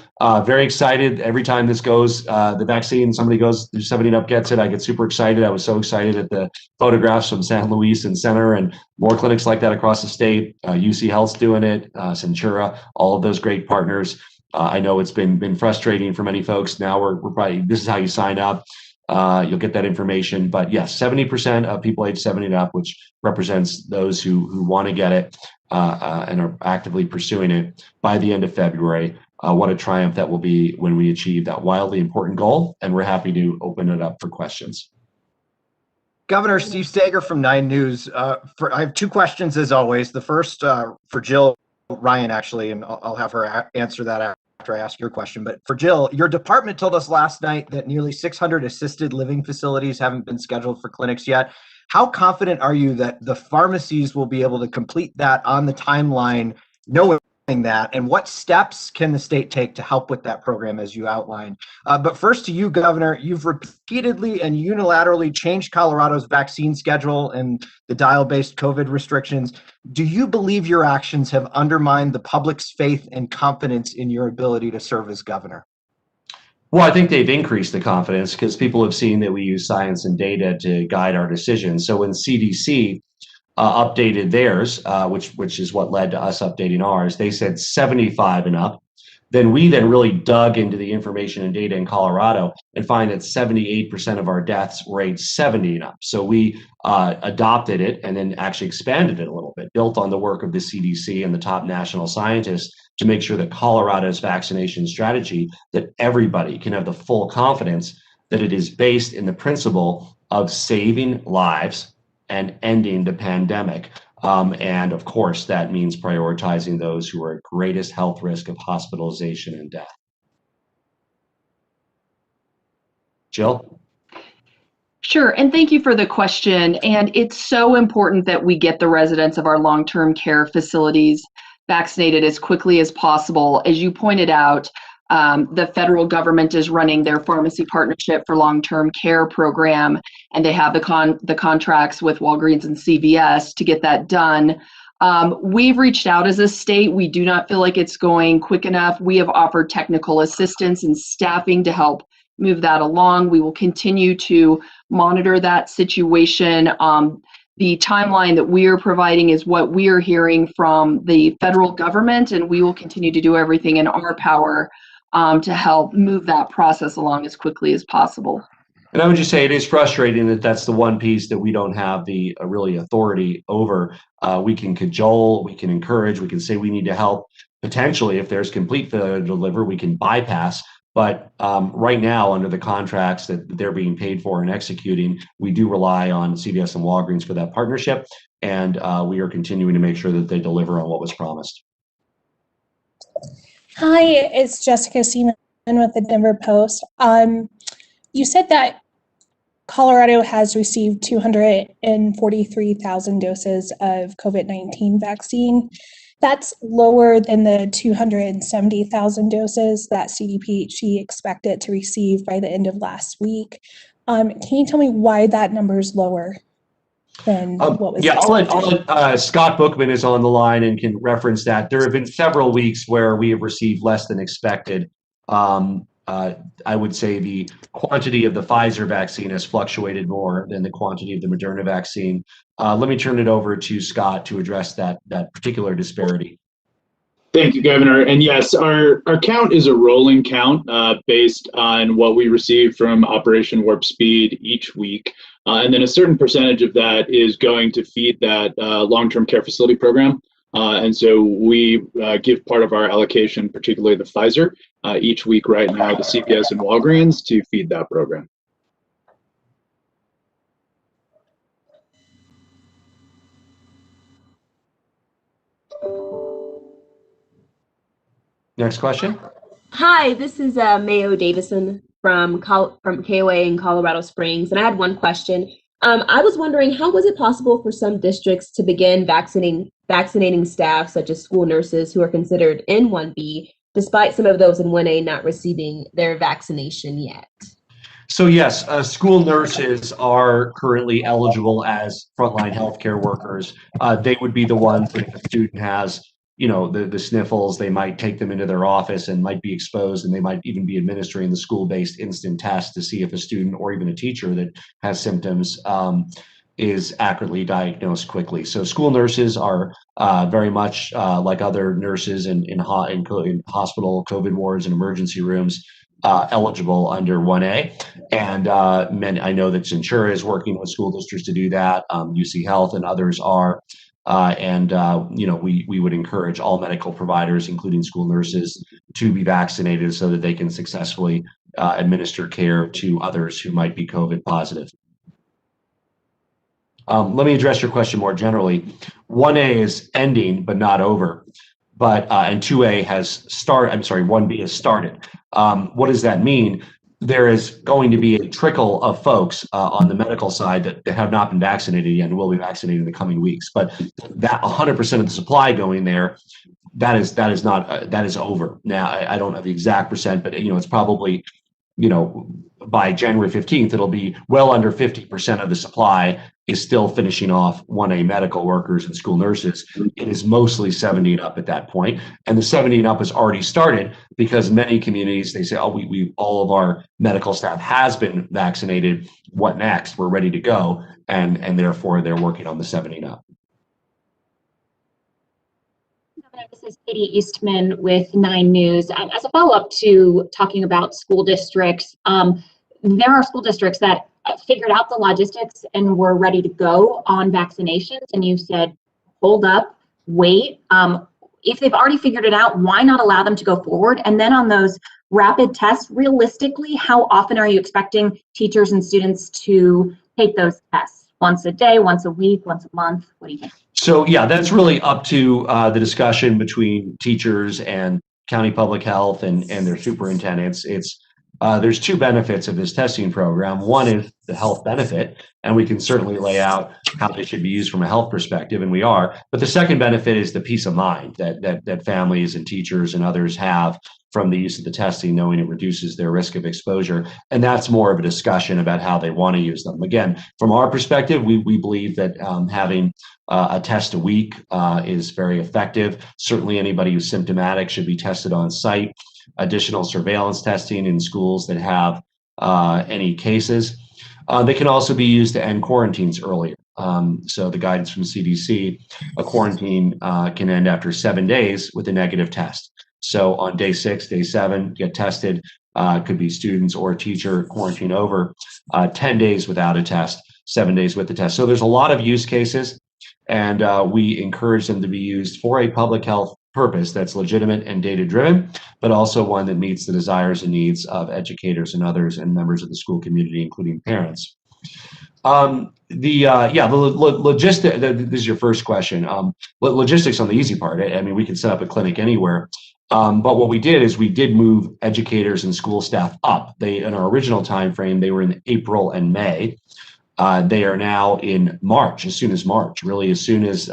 Very excited every time this goes, the vaccine, somebody goes, 70 and up gets it. I get super excited. I was so excited at the photographs from San Luis and Center and more clinics like that across the state. UC Health's doing it, Centura, all of those great partners. I know it's been frustrating for many folks. Now we're probably, this is how you sign up. You'll get that information. But yes, 70% of people age 70 and up, which represents those who want to get it and are actively pursuing it by the end of February. What a triumph that will be when we achieve that wildly important goal. And we're happy to open it up for questions. Governor Steve Steger from 9 News. I have 2 questions as always. The first for Jill Ryan, actually, and I'll have her answer that after I ask your question. But for Jill, your department told us last night that nearly 600 assisted living facilities haven't been scheduled for clinics yet. How confident are you that the pharmacies will be able to complete that on the timeline, knowing that? And what steps can the state take to help with that program as you outlined? But first to you, Governor, you've repeatedly and unilaterally changed Colorado's vaccine schedule and the dial-based COVID restrictions. Do you believe your actions have undermined the public's faith and confidence in your ability to serve as governor? Well, I think they've increased the confidence because people have seen that we use science and data to guide our decisions. So when CDC updated theirs, which is what led to us updating ours, they said 75 and up. Then we really dug into the information and data in Colorado and find that 78% of our deaths were age 70 and up. So we adopted it and then actually expanded it a little bit, built on the work of the CDC and the top national scientists to make sure that Colorado's vaccination strategy, that everybody can have the full confidence that it is based in the principle of saving lives and ending the pandemic. And of course, that means prioritizing those who are at greatest health risk of hospitalization and death. Jill? Sure, and thank you for the question. And it's so important that we get the residents of our long-term care facilities vaccinated as quickly as possible. As you pointed out, the federal government is running their pharmacy partnership for long-term care program, and they have the contracts with Walgreens and CVS to get that done. We've reached out as a state. We do not feel like it's going quick enough. We have offered technical assistance and staffing to help move that along. We will continue to monitor that situation. The timeline that we are providing is what we are hearing from the federal government, and we will continue to do everything in our power to help move that process along as quickly as possible. And I would just say it is frustrating that that's the one piece that we don't have the really authority over. We can cajole, we can encourage, we can say we need to help. Potentially, if there's complete failure to deliver, we can bypass. But right now, under the contracts that they're being paid for and executing, we do rely on CVS and Walgreens for that partnership. And we are continuing to make sure that they deliver on what was promised. Hi, it's Jessica Seaman with the Denver Post. You said that Colorado has received 243,000 doses of COVID-19 vaccine. That's lower than the 270,000 doses that CDPHE expected to receive by the end of last week. Can you tell me why that number is lower than what was expected? I'll let Scott Bookman is on the line and can reference that. There have been several weeks where we have received less than expected. I would say the quantity of the Pfizer vaccine has fluctuated more than the quantity of the Moderna vaccine. Let me turn it over to Scott to address that particular disparity. Thank you, Governor. And yes, our count is a rolling count based on what we receive from Operation Warp Speed each week. And then a certain percentage of that is going to feed that long-term care facility program. And so we give part of our allocation, particularly the Pfizer, each week right now to CVS and Walgreens to feed that program. Next question. Hi, this is Mayo Davison from KOA in Colorado Springs, and I had one question. I was wondering, how was it possible for some districts to begin vaccinating staff, such as school nurses who are considered in 1B, despite some of those in 1A not receiving their vaccination yet? So yes, school nurses are currently eligible as frontline healthcare workers. They would be the ones that if a student has, the sniffles, they might take them into their office and might be exposed, and they might even be administering the school-based instant test to see if a student or even a teacher that has symptoms is accurately diagnosed quickly. So school nurses are very much like other nurses in hospital COVID wards and emergency rooms, eligible under 1A. And I know that Centura is working with school districts to do that. UC Health and others are. We would encourage all medical providers, including school nurses, to be vaccinated so that they can successfully administer care to others who might be COVID positive. Let me address your question more generally. 1A is ending, but not over. And 2A has started. I'm sorry, 1B has started. What does that mean? There is going to be a trickle of folks on the medical side that have not been vaccinated yet and will be vaccinated in the coming weeks. But that 100% of the supply going there, that is over. Now, I don't have the exact percent, but it's probably, by January 15th, it'll be well under 50% of the supply is still finishing off 1A medical workers and school nurses. It is mostly 70 and up at that point. And the 70 and up has already started because many communities, they say, oh, we all of our medical staff has been vaccinated. What next? We're ready to go. And therefore they're working on the 70 and up. This is Katie Eastman with 9 News. As a follow-up to talking about school districts, there are school districts that figured out the logistics and were ready to go on vaccinations. And you said, hold up, wait. If they've already figured it out, why not allow them to go forward? And then on those rapid tests, realistically, how often are you expecting teachers and students to take those tests? Once a day, once a week, once a month? What do you think? So yeah, that's really up to the discussion between teachers and county public health and their superintendents. There's 2 benefits of this testing program. One is the health benefit, and we can certainly lay out how they should be used from a health perspective, and we are. But the second benefit is the peace of mind that families and teachers and others have from the use of the testing, knowing it reduces their risk of exposure. And that's more of a discussion about how they want to use them. Again, from our perspective, we believe that having a test a week is very effective. Certainly anybody who's symptomatic should be tested on site. Additional surveillance testing in schools that have any cases. They can also be used to end quarantines earlier. So the guidance from CDC, a quarantine can end after 7 days with a negative test. So on day 6, day 7, get tested. could be students or a teacher, quarantine over, 10 days without a test, 7 days with the test. So there's a lot of use cases, and we encourage them to be used for a public health purpose that's legitimate and data-driven, but also one that meets the desires and needs of educators and others and members of the school community, including parents. Logistic. This is your first question. Logistics on the easy part. I mean, we can set up a clinic anywhere. But what we did is we did move educators and school staff up. In our original time frame, they were in April and May. They are now in March, as soon as March, really as soon as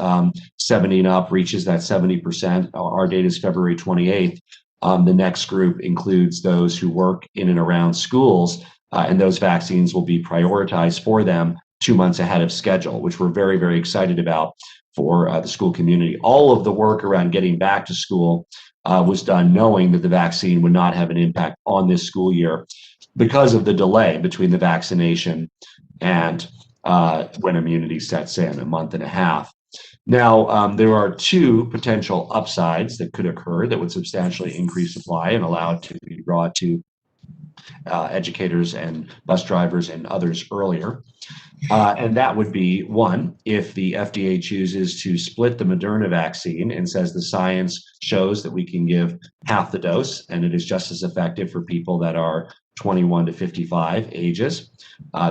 70 and up reaches that 70%. Our date is February 28th. The next group includes those who work in and around schools, and those vaccines will be prioritized for them 2 months ahead of schedule, which we're very, very excited about for the school community. All of the work around getting back to school was done knowing that the vaccine would not have an impact on this school year because of the delay between the vaccination and when immunity sets in, a month and a half. Now, there are two potential upsides that could occur that would substantially increase supply and allow it to be brought to educators and bus drivers and others earlier. And that would be, one, if the FDA chooses to split the Moderna vaccine and says the science shows that we can give half the dose and it is just as effective for people that are 21 to 55 ages.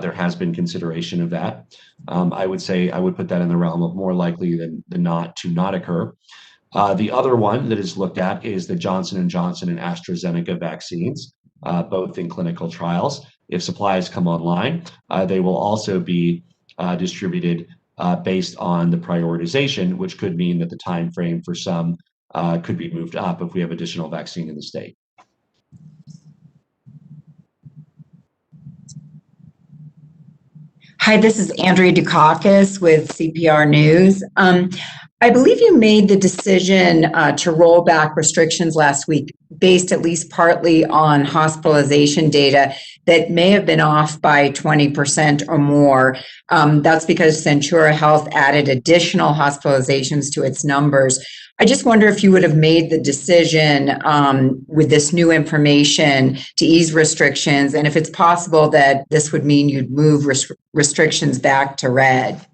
There has been consideration of that. I would say I would put that in the realm of more likely than not to not occur. The other one that is looked at is the Johnson & Johnson and AstraZeneca vaccines, both in clinical trials. If supplies come online, they will also be distributed based on the prioritization, which could mean that the time frame for some could be moved up if we have additional vaccine in the state. Hi, this is Andrea Dukakis with CPR News. I believe you made the decision to roll back restrictions last week based at least partly on hospitalization data that may have been off by 20% or more. That's because Centura Health added additional hospitalizations to its numbers. I just wonder if you would have made the decision with this new information to ease restrictions, and if it's possible that this would mean you'd move restrictions back to red.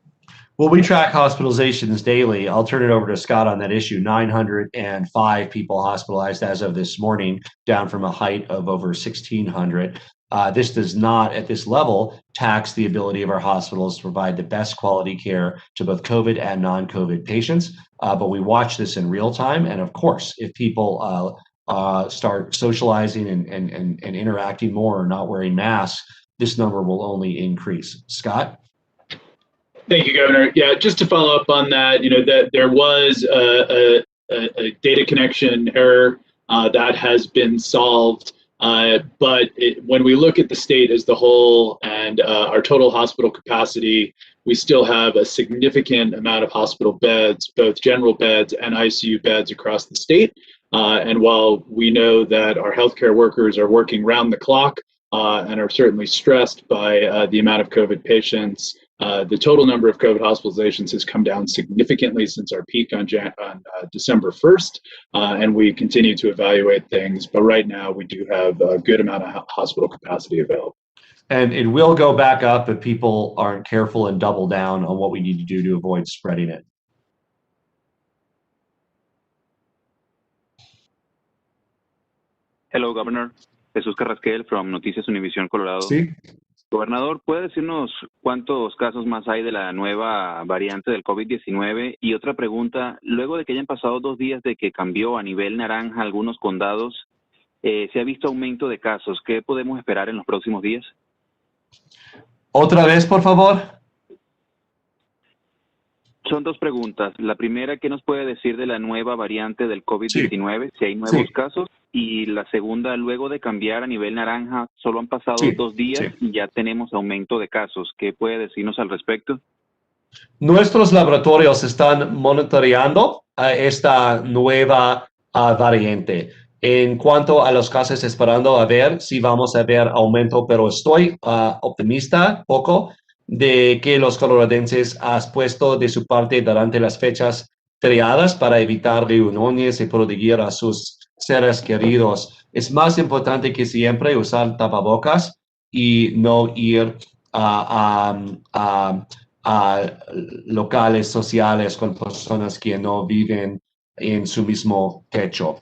Well, we track hospitalizations daily. I'll turn it over to Scott on that issue. 905 people hospitalized as of this morning, down from a height of over 1,600. This does not, at this level, tax the ability of our hospitals to provide the best quality care to both COVID and non-COVID patients. But we watch this in real time. And of course, if people start socializing and interacting more or not wearing masks, this number will only increase. Scott? Thank you, Governor. Yeah, just to follow up on that, that there was a data connection error that has been solved. But when we look at the state as the whole and our total hospital capacity, we still have a significant amount of hospital beds, both general beds and ICU beds across the state. And while we know that our healthcare workers are working round the clock and are certainly stressed by the amount of COVID patients, the total number of COVID hospitalizations has come down significantly since our peak on December 1st, and we continue to evaluate things. But right now, we do have a good amount of hospital capacity available. And it will go back up if people aren't careful and double down on what we need to do to avoid spreading it. Hello, Governor. Jesús Carrasquel from Noticias Univisión Colorado. Sí. Gobernador, ¿puede decirnos cuántos casos más hay de la nueva variante del COVID-19? Y otra pregunta, luego de que hayan pasado 2 días de que cambió a nivel naranja algunos condados, se ha visto aumento de casos. ¿Qué podemos esperar en los próximos días? Otra vez, por favor. Son 2 preguntas. La primera, ¿qué nos puede decir de la nueva variante del COVID-19? Sí. Si hay nuevos casos. Y la segunda, luego de cambiar a nivel naranja, solo han pasado 2 días y ya tenemos aumento de casos. ¿Qué puede decirnos al respecto? Nuestros laboratorios están monitoreando esta nueva variante. En cuanto a los casos, esperando a ver si vamos a ver aumento, pero estoy optimista poco de que los coloradenses han puesto de su parte durante las fechas feriadas para evitar reuniones y proteger a sus seres queridos. Es más importante que siempre usar tapabocas y no ir a locales sociales con personas que no viven en su mismo techo.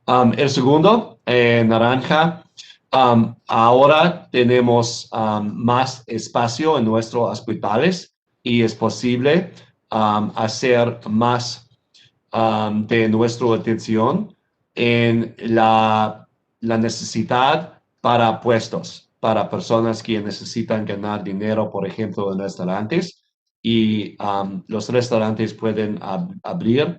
El segundo, naranja, ahora tenemos más espacio en nuestros hospitales y es posible hacer más de nuestra atención en la necesidad para puestos, para personas que necesitan ganar dinero, por ejemplo, en restaurantes. Y los restaurantes pueden abrir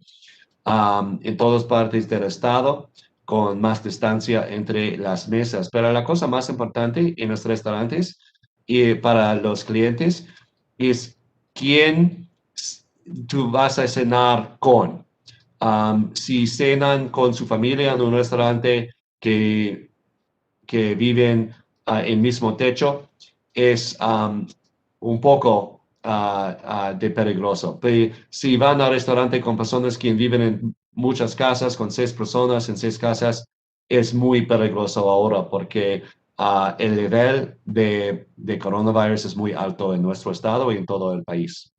en todas partes del estado con más distancia entre las mesas. Pero la cosa más importante en los restaurantes y para los clientes es quién tú vas a cenar con. Si cenan con su familia en un restaurante que viven en el mismo techo, es un poco de peligroso. Pero si van al restaurante con personas que viven en muchas casas, con 6 personas en 6 casas, es muy peligroso ahora porque el nivel de coronavirus es muy alto en nuestro estado y en todo el país.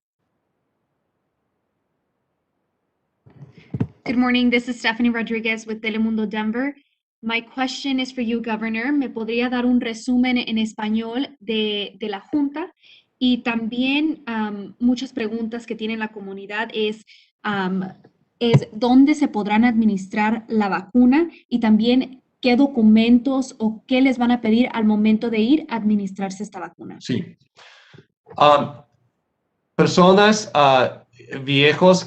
Good morning, this is Stephanie Rodriguez with Telemundo Denver. My question is for you, Governor. ¿Me podría dar un resumen en español de la Junta? Y también muchas preguntas que tiene la comunidad es dónde se podrán administrar la vacuna y también qué documentos o qué les van a pedir al momento de ir a administrarse esta vacuna. Sí. Personas viejos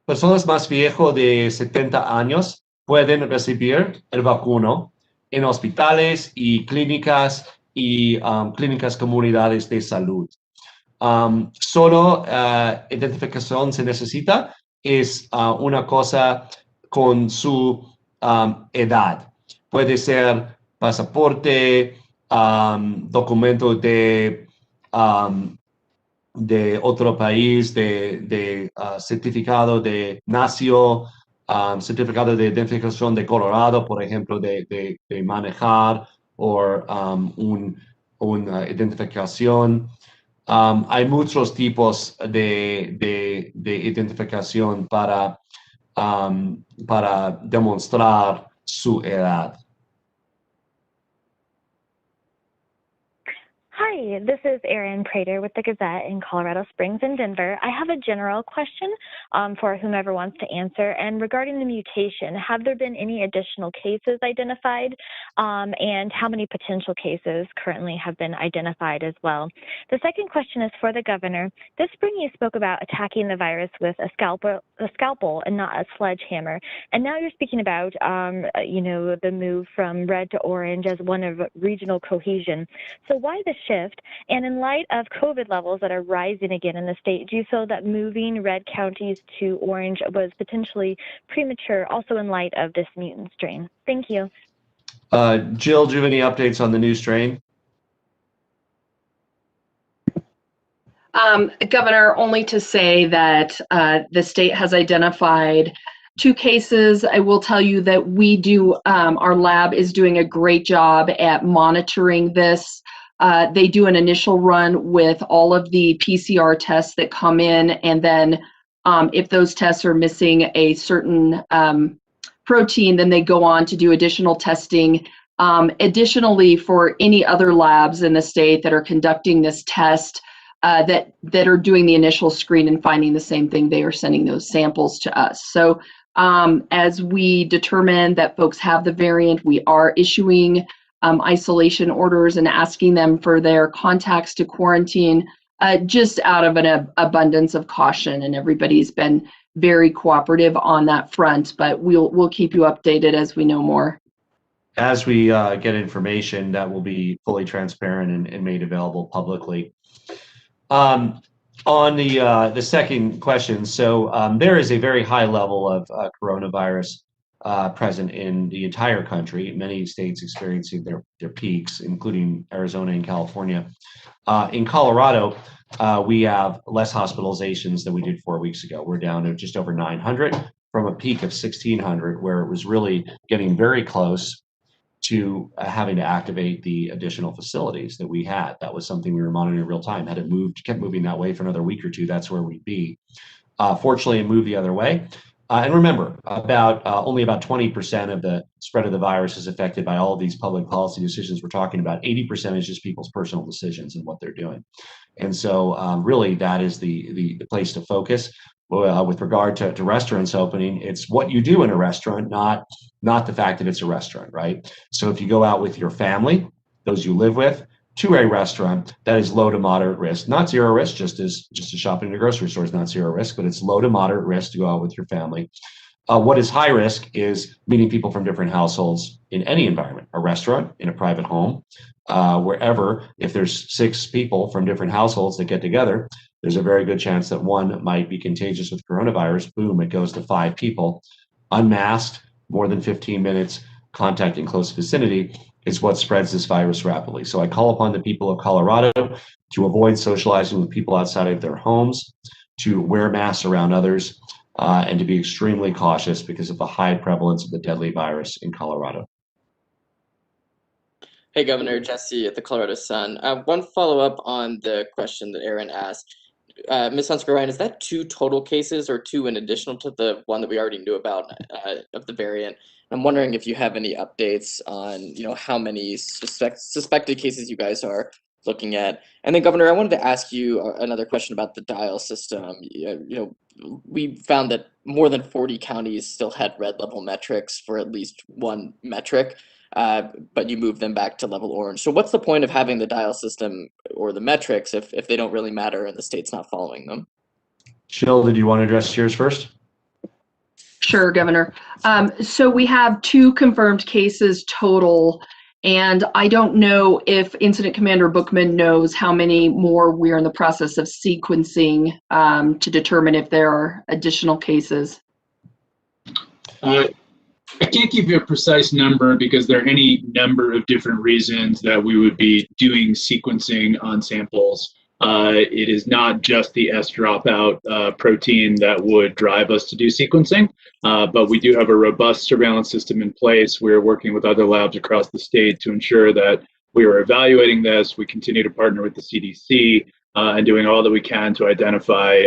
personas más viejos de 70 años pueden recibir el vacuno en hospitales y clínicas comunidades de salud. Solo identificación se necesita, es una cosa con su edad. Puede ser pasaporte, documento de otro país, de certificado de nacio, certificado de identificación de Colorado, por ejemplo, de manejar o una identificación. Hay muchos tipos de identificación para demostrar su edad. Hi, this is Erin Prater with the Gazette in Colorado Springs and Denver. I have a general question for whomever wants to answer. And regarding the mutation, have there been any additional cases identified? And how many potential cases currently have been identified as well? The second question is for the governor. This spring you spoke about attacking the virus with a scalpel and not a sledgehammer. And now you're speaking about, the move from red to orange as one of regional cohesion. So why the shift? And in light of COVID levels that are rising again in the state, do you feel that moving red counties to orange was potentially premature, also in light of this mutant strain? Thank you. Jill, do you have any updates on the new strain? Governor, only to say that the state has identified 2 cases. I will tell you that we do, our lab is doing a great job at monitoring this. They do an initial run with all of the PCR tests that come in, and then if those tests are missing a certain protein, then they go on to do additional testing. Additionally, for any other labs in the state that are conducting this test, that are doing the initial screen and finding the same thing, they are sending those samples to us. So as we determine that folks have the variant, we are issuing isolation orders and asking them for their contacts to quarantine, just out of an abundance of caution. And everybody's been very cooperative on that front, but we'll keep you updated as we know more. As we get information, that will be fully transparent and made available publicly. On the second question, so there is a very high level of coronavirus present in the entire country, many states experiencing their peaks, including Arizona and California. In Colorado, we have less hospitalizations than we did 4 weeks ago. We're down to just over 900 from a peak of 1,600, where it was really getting very close to having to activate the additional facilities that we had. That was something we were monitoring in real time. Had it kept moving that way for another week or two, that's where we'd be. Fortunately, it moved the other way. And remember, only about 20% of the spread of the virus is affected by all of these public policy decisions we're talking about. 80% is just people's personal decisions and what they're doing. And so really that is the place to focus. With regard to restaurants opening, it's what you do in a restaurant, not the fact that it's a restaurant, right? So if you go out with your family, those you live with, to a restaurant, that is low to moderate risk, not zero risk, just as shopping in a grocery store is not zero risk, but it's low to moderate risk to go out with your family. What is high risk is meeting people from different households in any environment, a restaurant, in a private home, wherever. If there's 6 people from different households that get together, there's a very good chance that one might be contagious with coronavirus. Boom, it goes to 5 people. Unmasked, more than 15 minutes, contact in close vicinity is what spreads this virus rapidly. So I call upon the people of Colorado to avoid socializing with people outside of their homes, to wear masks around others, and to be extremely cautious because of the high prevalence of the deadly virus in Colorado. Hey, Governor, Jesse at the Colorado Sun. One follow-up on the question that Aaron asked. Ms. Hunsker-Ryan, is that 2 total cases or 2 in addition to the one that we already knew about of the variant? I'm wondering if you have any updates on, how many suspected cases you guys are looking at. And then, Governor, I wanted to ask you another question about the dial system. We found that more than 40 counties still had red level metrics for at least one metric, but you moved them back to level orange. So what's the point of having the dial system or the metrics if they don't really matter and the state's not following them? Jill, did you want to address yours first? Sure, Governor. So we have 2 confirmed cases total, and I don't know if Incident Commander Bookman knows how many more we're in the process of sequencing to determine if there are additional cases. I can't give you a precise number because there are any number of different reasons that we would be doing sequencing on samples. It is not just the S dropout protein that would drive us to do sequencing, but we do have a robust surveillance system in place. We're working with other labs across the state to ensure that we are evaluating this. We continue to partner with the CDC and doing all that we can to identify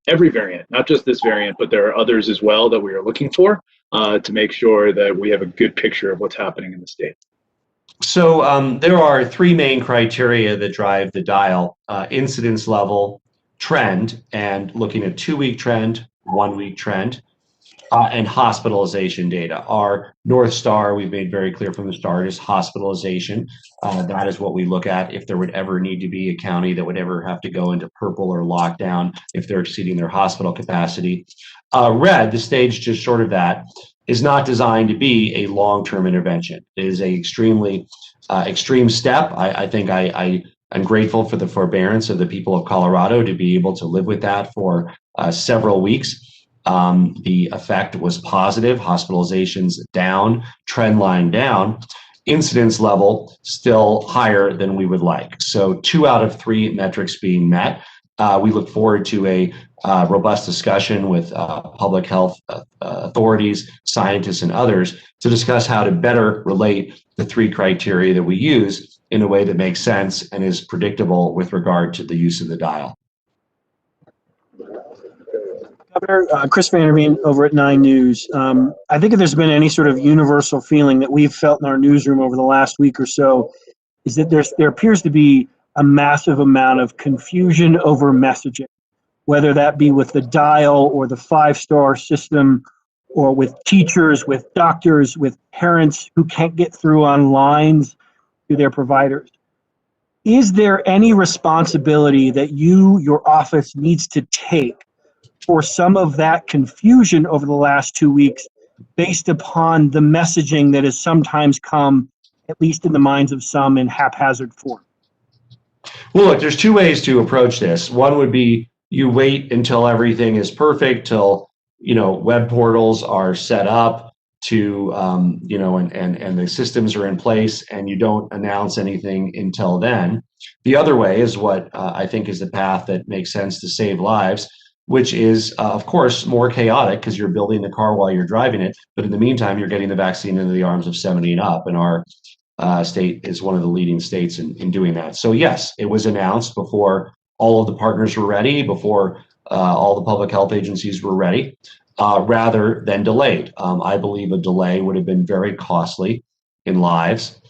every variant, not just this variant, but there are others as well that we are looking for to make sure that we have a good picture of what's happening in the state. So there are 3 main criteria that drive the dial: incidence level, trend, and looking at 2-week trend, 1-week trend, and hospitalization data. Our North Star, we've made very clear from the start, is hospitalization. That is what we look at if there would ever need to be a county that would ever have to go into purple or lockdown if they're exceeding their hospital capacity. Red, the stage just short of that, is not designed to be a long-term intervention. It is a extremely extreme step. I think I'm grateful for the forbearance of the people of Colorado to be able to live with that for several weeks. The effect was positive, hospitalizations down, trend line down, incidence level still higher than we would like. So 2 out of 3 metrics being met. We look forward to a robust discussion with public health authorities, scientists, and others to discuss how to better relate the 3 criteria that we use in a way that makes sense and is predictable with regard to the use of the dial. Governor, Chris Vanderveen over at 9 News. I think if there's been any sort of universal feeling that we've felt in our newsroom over the last week or so, is that there appears to be a massive amount of confusion over messaging, whether that be with the dial or the 5-star system, or with teachers, with doctors, with parents who can't get through on lines to their providers. Is there any responsibility that your office needs to take for some of that confusion over the last 2 weeks based upon the messaging that has sometimes come, at least in the minds of some, in haphazard form? Well, look, there's 2 ways to approach this. One would be you wait until everything is perfect, till web portals are set up to and the systems are in place, and you don't announce anything until then. The other way is what I think is the path that makes sense to save lives, which is, of course, more chaotic because you're building the car while you're driving it. But in the meantime, you're getting the vaccine into the arms of 70 and up. And our state is one of the leading states in doing that. So yes, it was announced before all of the partners were ready, before all the public health agencies were ready, rather than delayed. I believe a delay would have been very costly in lives.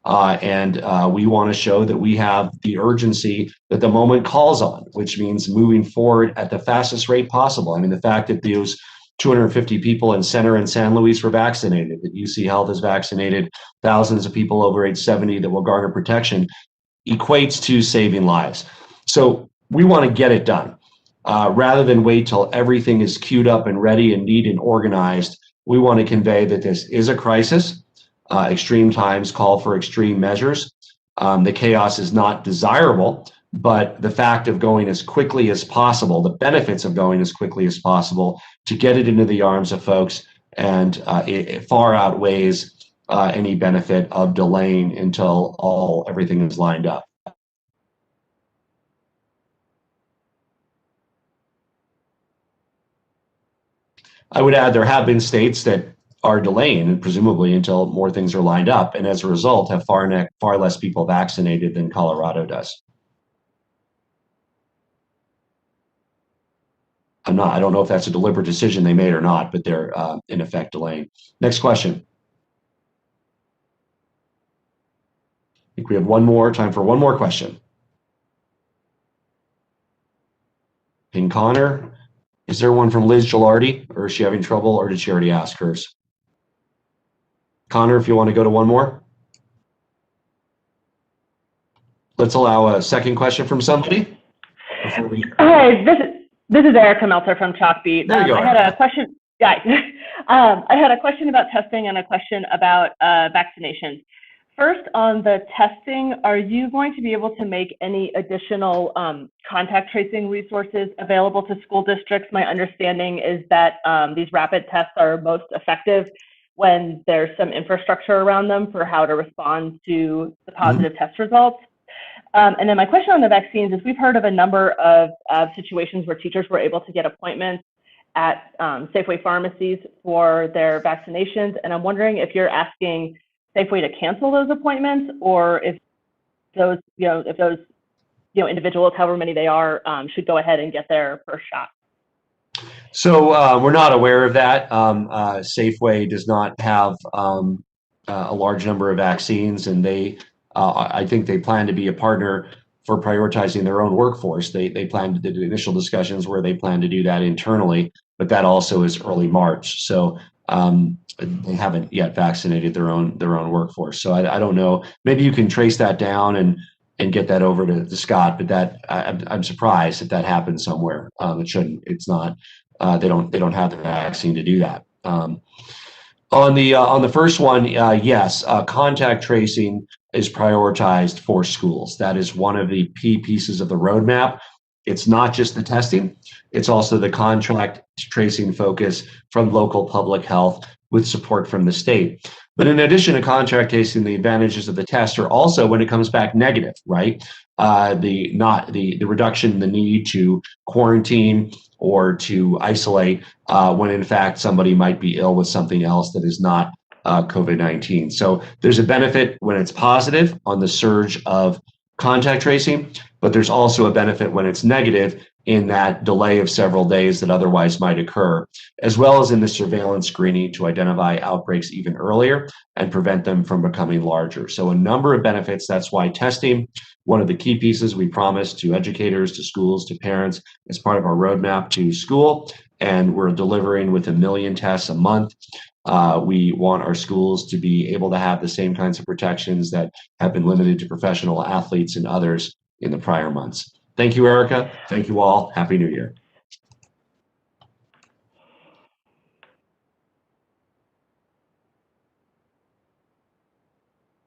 And we want to show that we have the urgency that the moment calls on, which means moving forward at the fastest rate possible. I mean, the fact that those 250 people in Center and San Luis were vaccinated, that UC Health has vaccinated thousands of people over age 70 that will garner protection, equates to saving lives. So we want to get it done. Rather than wait till everything is queued up and ready and neat and organized, we want to convey that this is a crisis. Extreme times call for extreme measures. The chaos is not desirable, but the fact of going as quickly as possible, the benefits of going as quickly as possible to get it into the arms of folks, and it far outweighs any benefit of delaying until everything is lined up. I would add there have been states that are delaying, presumably until more things are lined up, and as a result have far less people vaccinated than Colorado does. I don't know if that's a deliberate decision they made or not, but they're in effect delaying. Next question. I think we have time for one more question. Ping Connor, is there one from Liz Gilardi, or is she having trouble, or did she already ask hers? Connor, if you want to go to one more. Let's allow a second question from somebody. Hi, this is Erica Meltzer from Chalkbeat. There you go. I had a question. Yeah, I had a question about testing and a question about vaccinations. First, on the testing, are you going to be able to make any additional contact tracing resources available to school districts? My understanding is that these rapid tests are most effective when there's some infrastructure around them for how to respond to the positive test results. And then my question on the vaccines is, we've heard of a number of situations where teachers were able to get appointments at Safeway pharmacies for their vaccinations. And I'm wondering if you're asking Safeway to cancel those appointments, or if those individuals, however many they are, should go ahead and get their first shot. So we're not aware of that. Safeway does not have a large number of vaccines, and I think they plan to be a partner for prioritizing their own workforce. They plan to do initial discussions where they plan to do that internally, but that also is early March. So they haven't yet vaccinated their own workforce. So I don't know. Maybe you can trace that down and get that over to Scott. But that I'm surprised if that happens somewhere. It shouldn't. It's not. They don't have the vaccine to do that. On the first one, yes, contact tracing is prioritized for schools. That is one of the key pieces of the roadmap. It's not just the testing, it's also the contact tracing focus from local public health with support from the state. But in addition to contact tracing, the advantages of the test are also when it comes back negative, right? The reduction in the need to quarantine or to isolate when in fact somebody might be ill with something else that is not COVID-19. So there's a benefit when it's positive on the surge of contact tracing, but there's also a benefit when it's negative in that delay of several days that otherwise might occur, as well as in the surveillance screening to identify outbreaks even earlier and prevent them from becoming larger. So a number of benefits. That's why testing, one of the key pieces we promised to educators, to schools, to parents, as part of our roadmap to school, and we're delivering with 1 million tests a month. We want our schools to be able to have the same kinds of protections that have been limited to professional athletes and others in the prior months. Thank you, Erica. Thank you all. Happy New Year.